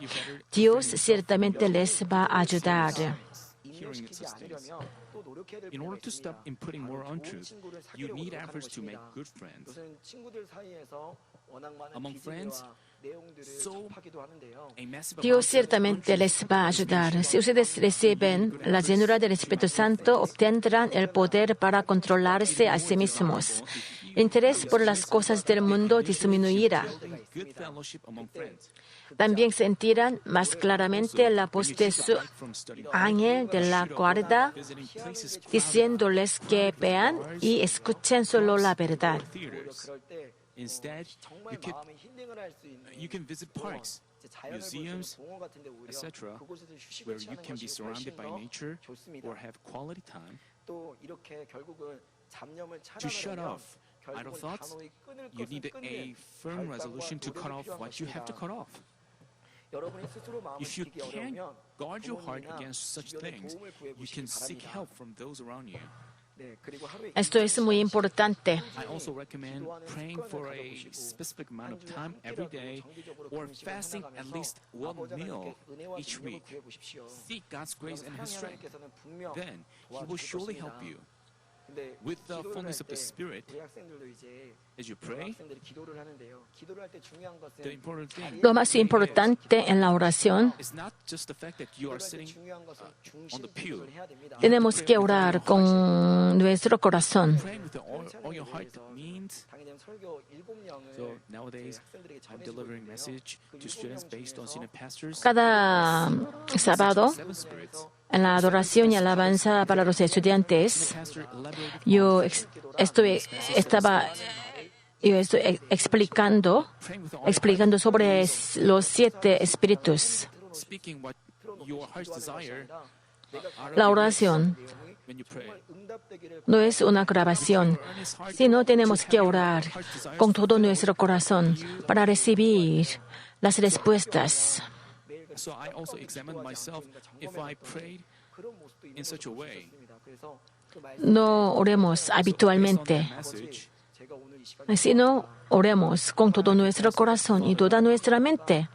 Dios ciertamente les va a ayudar. In order to stop inputting more untruth, you need efforts to make good friends. Among friends, Dios ciertamente les va a ayudar. Si ustedes reciben la llenura del Espíritu Santo, obtendrán el poder para controlarse a sí mismos. El interés por las cosas del mundo disminuirá. También sentirán más claramente la voz de su ángel de la guarda, diciéndoles que vean y escuchen solo la verdad. Instead, you can visit parks, museums, etc., where you can be surrounded by nature or have quality time. To shut off idle thoughts, you need a firm resolution to cut off what you have to cut off. If you can't guard your heart against such things, you can seek help from those around you. Esto es muy importante. I also recommend praying for a specific amount of time every day or fasting at least one meal each week. Seek God's grace and His strength. Then He will surely help you. With the fullness of the Spirit, as you pray, the important thing Lo más importante en la oración, is not just the fact that you are sitting on the pew. tenemos que orar con nuestro corazón. Praying with all your heart means. So nowadays, I'm delivering message to students based on senior pastors. Cada sábado, Seven spirits. en la adoración y alabanza para los estudiantes, Pastor elaborated yo estoy explicando sobre los 7 espíritus. speaking what your heart's desire out of La your oración lips when you pray. no es una grabación, sino tenemos que orar con todo nuestro corazón para recibir las respuestas. So I also examined myself if I prayed in such a way. No oremos habitualmente, Message, sino oremos con todo nuestro corazón y toda nuestra mente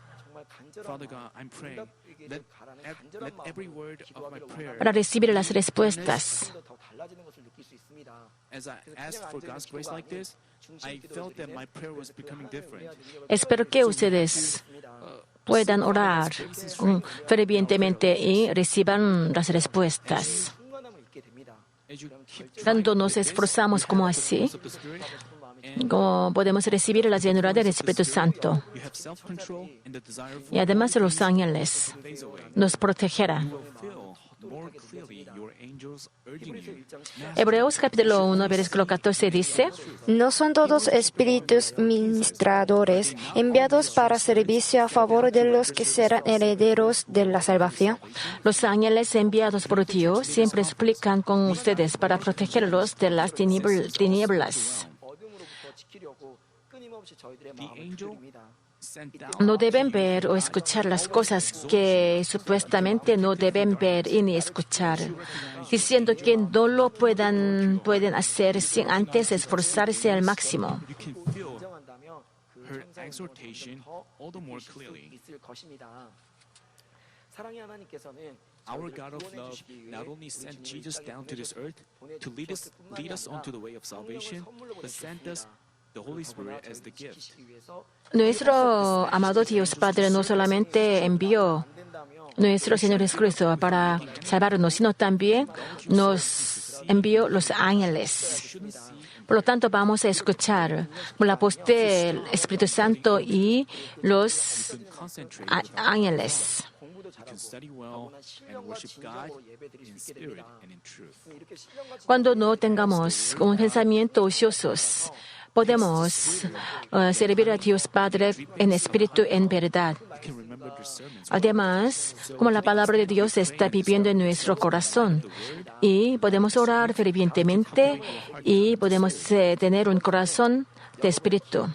Father God, I'm praying. Let every word of my prayer, para recibir las respuestas. as I asked for God's grace like this, I felt that my prayer was becoming different. Espero que ustedes puedan orar fervientemente y reciban las respuestas. As you keep Cuando nos esforzamos como así, of the Spirit, and como podemos recibir la llenura del Espíritu Santo. you have self-control and the desire for Y además los ángeles phase away, nos protegerán. will feel more clearly your angels urging you. Hebreos capítulo 1, versículo 14 dice: ¿No son todos espíritus ministradores enviados para servicio a favor de los que serán herederos de la salvación? los ángeles enviados por Dios siempre explican con ustedes para protegerlos de las tinieblas. The angel sent down No deben ver o escuchar las cosas que supuestamente no deben ver y ni escuchar, diciendo que no lo pueden hacer sin antes esforzarse al máximo. you can feel her exhortation all the more clearly. Our God of love not only sent Jesus down to this earth to lead us onto the way of salvation, but sent us the Holy Spirit as the gift. Nuestro amado Dios Padre no solamente envió nuestro Señor Jesucristo para salvarnos, sino también nos envió los ángeles. Por lo tanto, vamos a escuchar por la voz del Espíritu Santo y los Concentrate. ángeles. You can study well and worship God in spirit and in truth. Cuando no tengamos un pensamiento ociosos, podemos servir a Dios Padre en espíritu y en verdad. You can remember the sermons. Además, como la palabra de Dios está viviendo en nuestro corazón, y podemos orar fervientemente y podemos tener un corazón de espíritu.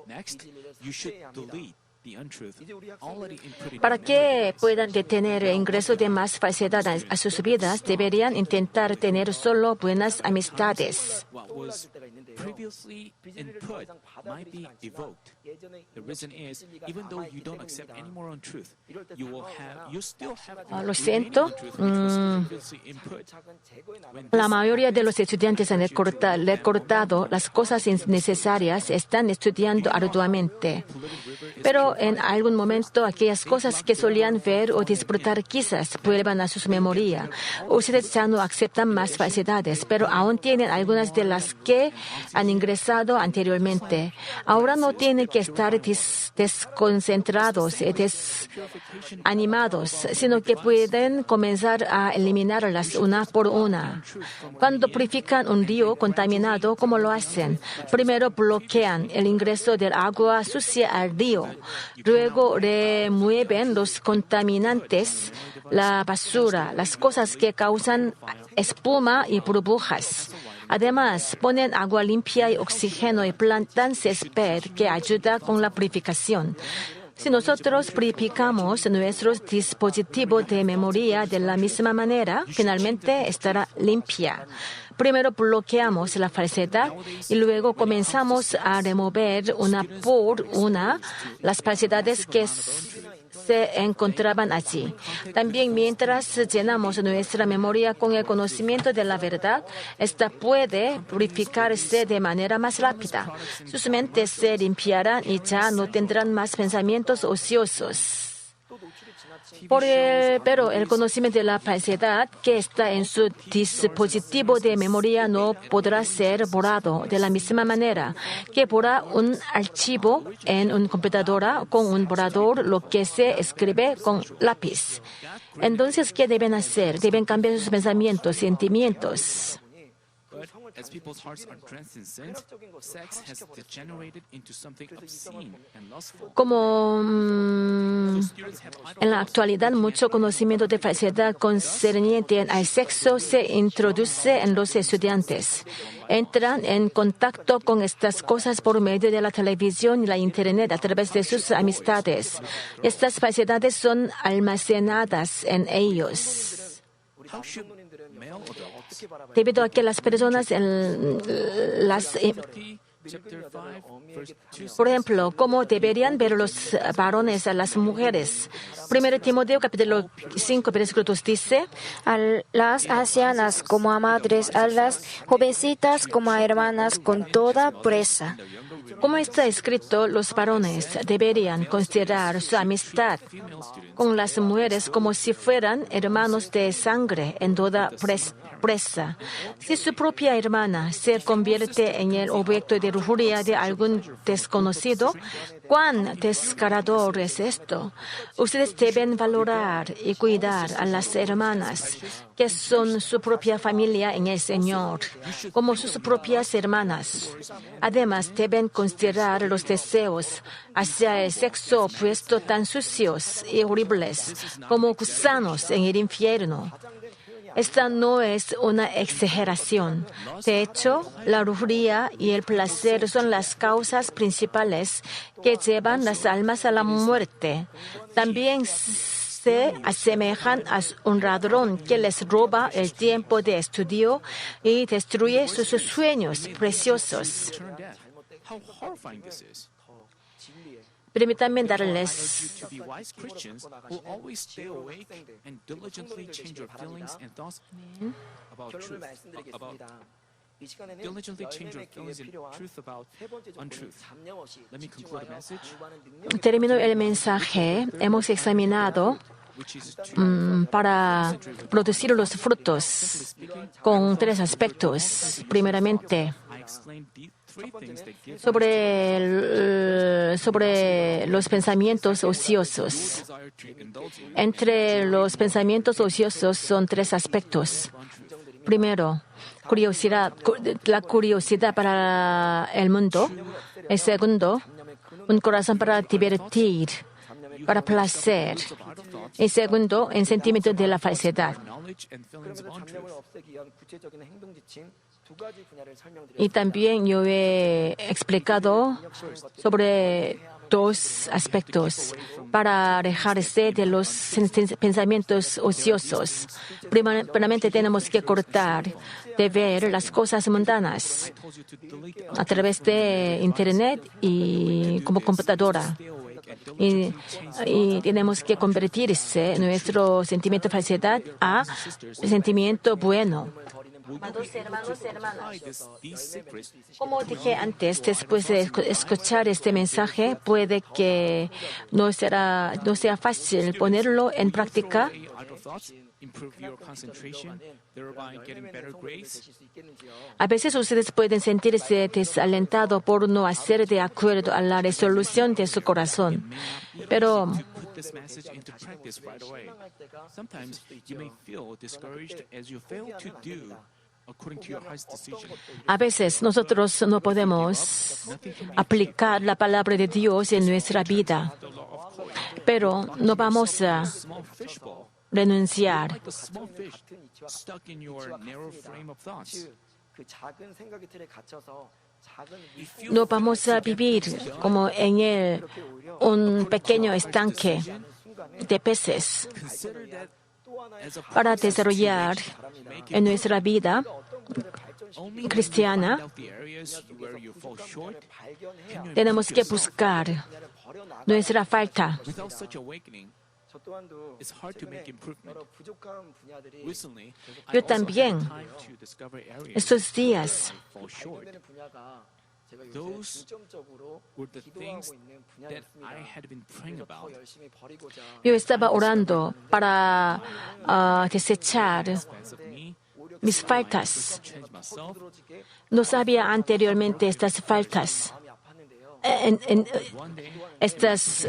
Next, you should delete the untruth already inputted Para que puedan detener el ingreso de más falsedad a sus vidas, deberían intentar tener solo buenas amistades. what was previously input might be evoked. The reason is, even though you don't accept any more untruth, you still have Lo siento. untruth previously input. La mayoría de los estudiantes han recortado las cosas innecesarias, están estudiando arduamente. Pero en algún momento aquellas cosas que solían ver o disfrutar quizás vuelvan a su memoria. Ustedes ya no aceptan más falsedades, pero aún tienen algunas de las que han ingresado anteriormente. Ahora no tienen que estar desconcentrados y desanimados, sino que pueden comenzar a eliminarlas una por una. Cuando purifican un río contaminado, ¿cómo lo hacen? Primero bloquean el ingreso del agua sucia al río. Luego remueven los contaminantes, la basura, las cosas que causan espuma y burbujas. Además, ponen agua limpia y oxígeno y plantan césped que ayuda con la purificación. Si nosotros purificamos nuestro dispositivo de memoria de la misma manera, finalmente estará limpia. Primero bloqueamos la falsedad y luego comenzamos a remover una por una las falsedades que se encontraban allí. También mientras llenamos nuestra memoria con el conocimiento de la verdad, esta puede purificarse de manera más rápida. Sus mentes se limpiarán y ya no tendrán más pensamientos ociosos. Pero el conocimiento de la falsedad que está en su dispositivo de memoria no podrá ser borrado de la misma manera que borra un archivo en una computadora con un borrador, lo que se escribe con lápiz. Entonces, ¿qué deben hacer? Deben cambiar sus pensamientos, sentimientos. But as people's hearts are drenched in sin, sex has degenerated into something obscene and lustful. Como Students have en la actualidad mucho conocimiento de falsedad concerniente al sexo se introduce en los estudiantes. Entran en contacto con estas cosas por medio de la televisión y la internet a través de sus amistades. Estas falsedades son almacenadas en ellos. How should male adults Debido a que las personas Chapter 5, verse 2 por ejemplo, ¿cómo deberían ver los varones a las mujeres? 1 Timoteo capítulo 5, versículo 2 dice, A las ancianas como a madres, a las jovencitas como a hermanas con toda pureza. como está escrito, los varones deberían considerar su amistad con las mujeres como si fueran hermanos de sangre en toda pureza. Si su propia hermana se convierte en el objeto de lujuria de algún desconocido, ¿cuán descarador es esto? Ustedes deben valorar y cuidar a las hermanas, que son su propia familia en el Señor, como sus propias hermanas. Además, deben considerar los deseos hacia el sexo opuesto tan sucios y horribles como gusanos en el infierno. Esta no es una exageración. De hecho, la lujuria y el placer son las causas principales que llevan las almas a la muerte. También se asemejan a un ladrón que les roba el tiempo de estudio y destruye sus sueños preciosos. How horrifying this is. Permítanme darles To be wise Christians will always stay awake and diligently change your feelings and thoughts about truth. Diligently change your feelings and truth about untruth. Let me conclude the message, Termino el mensaje. Hemos examinado which is to para producir los frutos con tres aspectos. Primeramente, I explained the three things that give sobre los pensamientos ociosos. desire to indulge in Entre los pensamientos ociosos son tres aspectos. Primero, la curiosidad para el mundo. El segundo, un corazón para divertir, para placer. El segundo, el sentimiento de la falsedad. knowledge and feelings of untruth. Y también yo he explicado sobre dos aspectos para alejarse de los pensamientos ociosos. Primeramente tenemos que cortar de ver las cosas mundanas a través de Internet y como computadora. Y tenemos que convertirse nuestro sentimiento de falsedad a sentimiento bueno. Amados hermanos y hermanas, como dije antes, después de escuchar este mensaje, puede que no sea fácil ponerlo en práctica. Improve your concentration, thereby getting better grades. A veces ustedes pueden sentirse desalentados por no hacer de acuerdo a la resolución de su corazón. Pero Put this message into practice right away. Sometimes you may feel discouraged as you fail to do according to your heart's decision. a veces nosotros no podemos aplicar la palabra de Dios en nuestra vida. The law of Cole, Pero no vamos a small fishbowl, renunciar. like a small fish stuck in your narrow frame of thoughts. If you No vamos a vivir como en un pequeño estanque de peces. consider that as a Para desarrollar en nuestra vida only when you cristiana, find out the areas where you fall short, can you tenemos que improve yourself. buscar nuestra falta. Without such awakening, it's hard to make improvement. Recently, I Yo also también, had time to discover areas estos días, where I fall short. Those were the things that I had been praying about. yo estaba orando para desechar As of me, mis faltas. change myself. No sabía anteriormente estas faltas. One day, Estas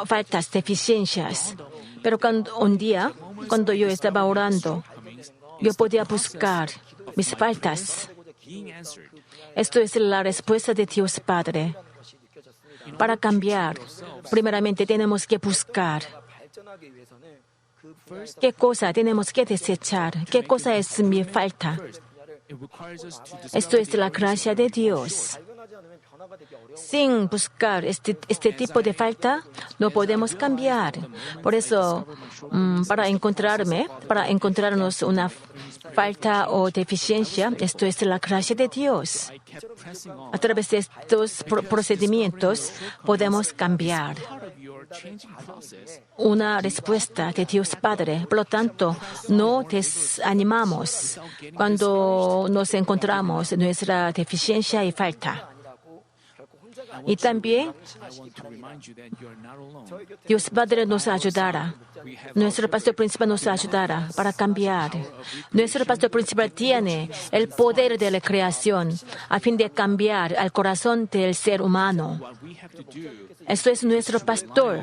faltas, deficiencias. Pero un día, cuando yo estaba orando, yo podía buscar mis faltas. being answered. Esto es la respuesta de Dios Padre. Para cambiar, primeramente tenemos que buscar qué cosa tenemos que desechar, qué cosa es mi falta. It requires us to Esto es la gracia de Dios. Sin buscar este tipo de falta, no podemos cambiar. Por eso, para encontrarnos una falta o deficiencia, esto es la gracia de Dios. I kept pressing on. A través de estos procedimientos podemos cambiar. Part of your changing process, Una respuesta de Dios Padre. Por lo tanto, no desanimamos cuando nos encontramos en nuestra deficiencia y falta. Y también I want to remind you that you are not alone. Dios Padre nos ayudará. Nuestro pastor principal nos ayudará para cambiar. Nuestro pastor principal tiene el poder de la creación a fin de cambiar al corazón del ser humano. What we have to do Esto es nuestro pastor.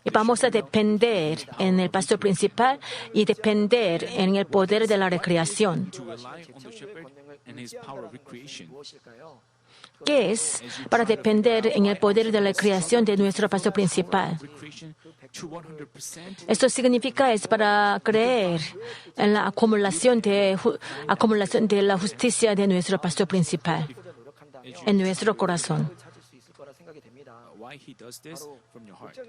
Y vamos a depender en el pastor principal y depender en el poder de la recreación. to rely on the shepherd and his power of recreation. ¿Qué es? Para depender en el poder de la creación de nuestro pastor principal. Recreation to 100%. Esto significa es para creer en la acumulación de la justicia de nuestro pastor principal en nuestro corazón. Why he does this from your heart.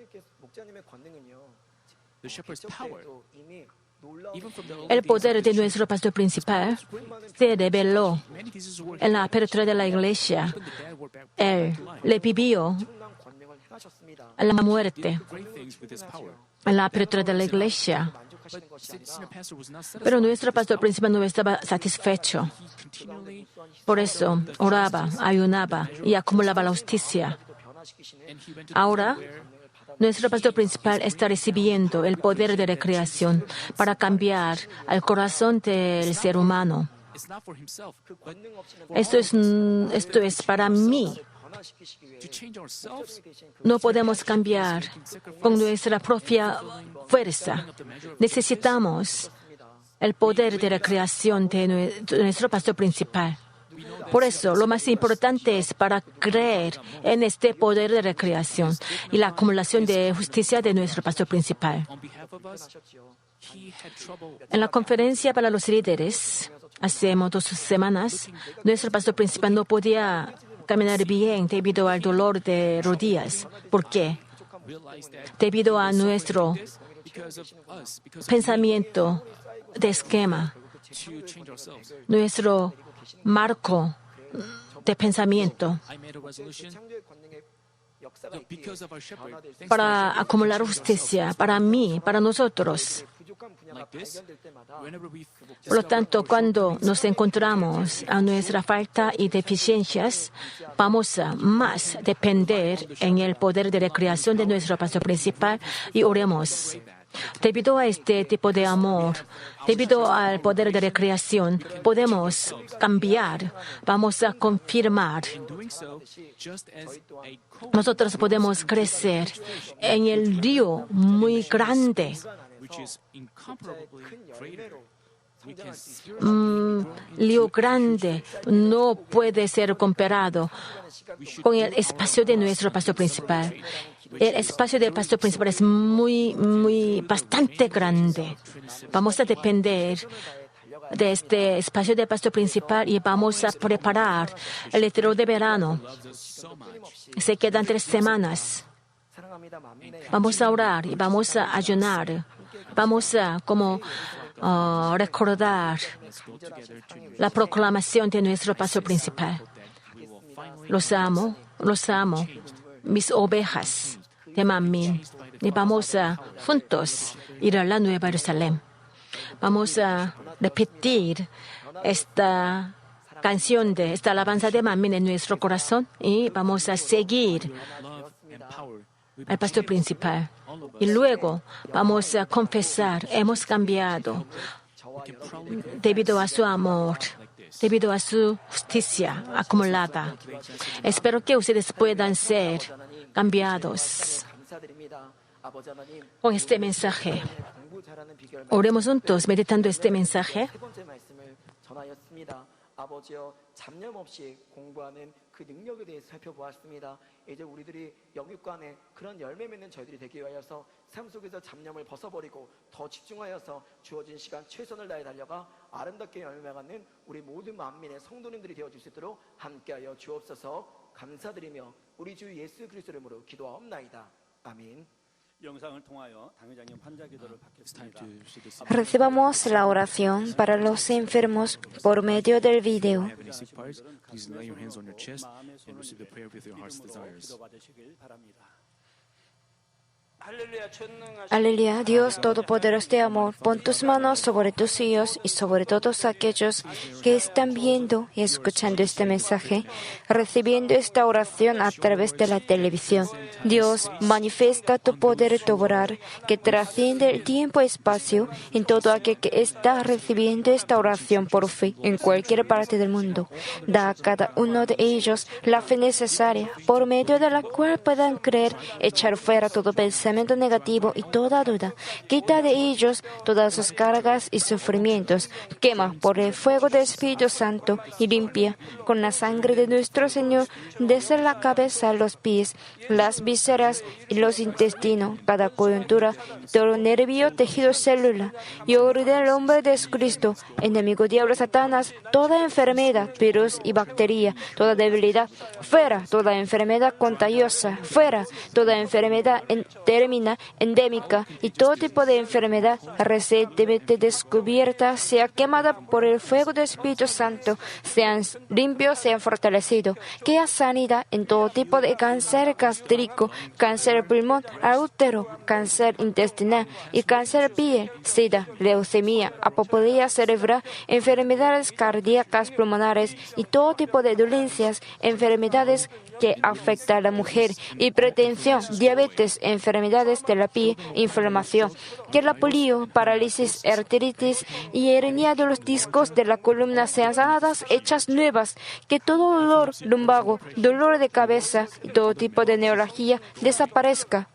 The shepherd's power, even from the El poder de nuestro pastor principal se reveló many pieces of work, en la apertura de la iglesia. even the dead were back Él le vivió a la muerte great things with his power. en la apertura de la iglesia. But senior pastor was not satisfied. Pero nuestro pastor principal no estaba satisfecho. He continually, Por eso oraba, ayunaba y acumulaba la justicia. and he went to Ahora, nuestro pastor principal está recibiendo el poder de recreación para cambiar al corazón del ser humano. it's not for himself, but Esto es para mí. to change ourselves. No podemos cambiar con nuestra propia fuerza. Necesitamos el poder de recreación de nuestro pastor principal. Por eso, lo más importante es para creer en este poder de recreación y la acumulación de justicia de nuestro pastor principal. On behalf of us, he had trouble. En la conferencia para los líderes, hace 2 semanas, nuestro pastor principal no podía caminar bien debido al dolor de rodillas. ¿Por qué? Realize that Debido a nuestro because of us, because of pensamiento de esquema, to change ourselves. nuestro marco de pensamiento I made a resolution that because of our shepherd, thanks para acumular justicia, para mí, para nosotros. like this, whenever we Por lo tanto, cuando nos encontramos a nuestra falta y deficiencias, vamos a más depender en el poder de recreación de nuestro pastor principal y oremos. Debido a este tipo de amor, debido al poder de recreación, podemos cambiar, vamos a confirmar. doing so, just as a coat Nosotros podemos crecer en el río muy grande. which is incomparably greater, we can Río grande no puede ser comparado con el espacio de nuestro pastor principal. El espacio del pastor principal es bastante grande. Vamos a depender de este espacio del pastor principal y vamos a preparar el retiro de verano. Se quedan 3 semanas. Vamos a orar y vamos a ayunar. Vamos a recordar la proclamación de nuestro pastor principal. Los amo, mis ovejas de Mamín. Y vamos a juntos ir a la Nueva Jerusalén. Vamos a repetir esta canción de esta alabanza de Mamín en nuestro corazón y vamos a seguir love and power. We al pastor principal. Y luego vamos a confesar, hemos cambiado debido a su amor, debido a su justicia acumulada. Espero que ustedes puedan ser cambiados con este mensaje. Oremos juntos meditando este mensaje. 전하였습니다. 아버지여 잡념 없이 공부하는 그 능력에 대해서 살펴보았습니다. 이제 우리들이 영육간에 그런 열매 맺는 저희들이 되기 위하여서 삶 속에서 잡념을 벗어버리고 더 집중하여서 주어진 시간 최선을 다해 달려가 아름답게 열매 맺는 우리 모든 만민의 성도님들이 되어줄 수 있도록 함께하여 주옵소서. 감사드리며 우리 주 예수 그리스도 이름으로 기도하옵나이다. 아멘. 영상을 통하여 당회장님 환자 기도를 받겠습니다. Recibamos la oración para los enfermos por medio del video. Have any sick parts? Please lay your hands on your chest and receive the prayer with your heart's desires. 기도받으시길 바랍니다. Aleluya, Dios Todopoderoso de amor, pon tus manos sobre tus hijos y sobre todos aquellos que están viendo y escuchando este mensaje, recibiendo esta oración a través de la televisión. Dios, manifiesta tu poder y tu obrar que trasciende el tiempo y espacio en todo aquel que está recibiendo esta oración por fe en cualquier parte del mundo. Da a cada uno de ellos la fe necesaria por medio de la cual puedan creer, echar fuera todo pensamiento negativo y toda duda. Quita de ellos todas sus cargas y sufrimientos. Quema por el fuego del Espíritu Santo y limpia con la sangre de nuestro Señor desde la cabeza a los pies, las vísceras y los intestinos, cada coyuntura, todo nervio, tejido, célula. Y ordena al hombre de Cristo, enemigo diablo Satanás, toda enfermedad, virus y bacteria, toda debilidad, fuera toda enfermedad contagiosa, fuera toda enfermedad endémica y todo tipo de enfermedad recientemente descubierta sea quemada por el fuego del Espíritu Santo, sean limpios, sean fortalecidos, que haya sanidad en todo tipo de cáncer gástrico, cáncer pulmón, útero, cáncer intestinal y cáncer piel, sida, leucemia, apoplejía cerebral, enfermedades cardíacas pulmonares y todo tipo de dolencias, enfermedades que afectan a la mujer, hipertensión, diabetes, enfermedades de la piel, inflamación, que la polio, parálisis, artritis y hernia de los discos de la columna sean sanadas, hechas nuevas, que todo dolor lumbago, dolor de cabeza y todo tipo de neuralgia desaparezca.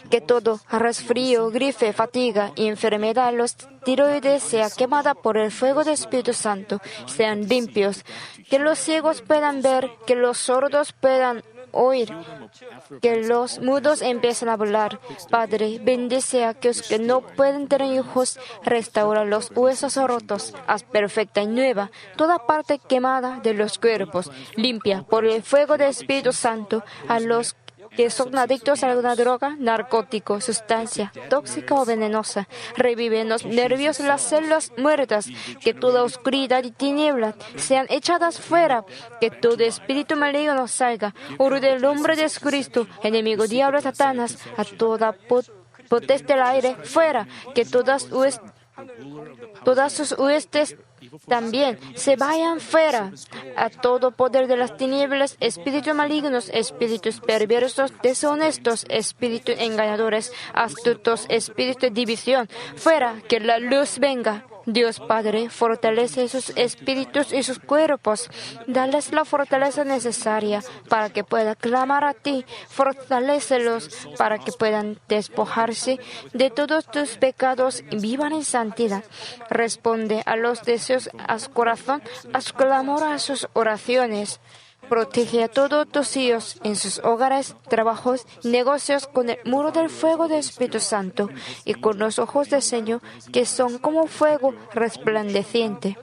Que todo resfrío, gripe, fatiga y enfermedad de los tiroides sea quemada por el fuego del Espíritu Santo, sean limpios, que los ciegos puedan ver, que los sordos puedan oír, que los mudos empiecen a hablar. Padre, bendice a aquellos que no pueden tener hijos, restaura los huesos rotos, haz perfecta y nueva toda parte quemada de los cuerpos, limpia por el fuego del Espíritu Santo a los que son adictos a alguna droga, narcótico, sustancia tóxica o venenosa. Reviven los nervios, las células muertas, que toda oscuridad y tinieblas sean echadas fuera, que todo espíritu maligno salga. Ordena el nombre de Cristo, enemigo diablo Satanás, a toda potestad del aire fuera, que todas sus huestes también se vayan fuera, a todo poder de las tinieblas, espíritus malignos, espíritus perversos, deshonestos, espíritus engañadores, astutos, espíritus de división, fuera, que la luz venga. Dios Padre, fortalece sus espíritus y sus cuerpos. Dales la fortaleza necesaria para que puedan clamar a ti. Fortalécelos para que puedan despojarse de todos tus pecados y vivan en santidad. Responde a los deseos, a su corazón, a su clamor, a sus oraciones. Protege a todos tus hijos en sus hogares, trabajos, negocios con el muro del fuego del Espíritu Santo y con los ojos del Señor que son como fuego resplandeciente.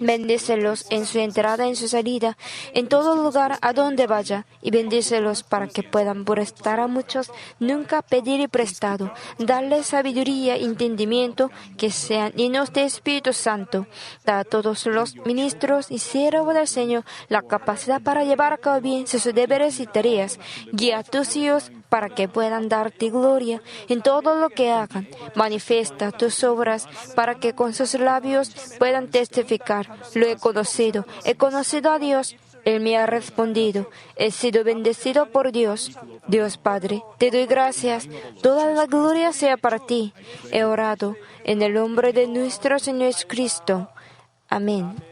Bendícelos en su entrada y en su salida, en todo lugar a donde vaya, y bendícelos para que puedan prestar a muchos, nunca pedir y prestado. Darles sabiduría y entendimiento, que sean llenos de Espíritu Santo. Da a todos los ministros y siervos del Señor la capacidad para llevar a cabo bien sus deberes y tareas. Guía a tus hijos para que puedan darte gloria en todo lo que hagan. Manifiesta tus obras para que con sus labios puedan testificar. Lo he conocido a Dios, Él me ha respondido, he sido bendecido por Dios. Dios Padre, te doy gracias, toda la gloria sea para ti. He orado en el nombre de nuestro Señor Jesucristo. Amén.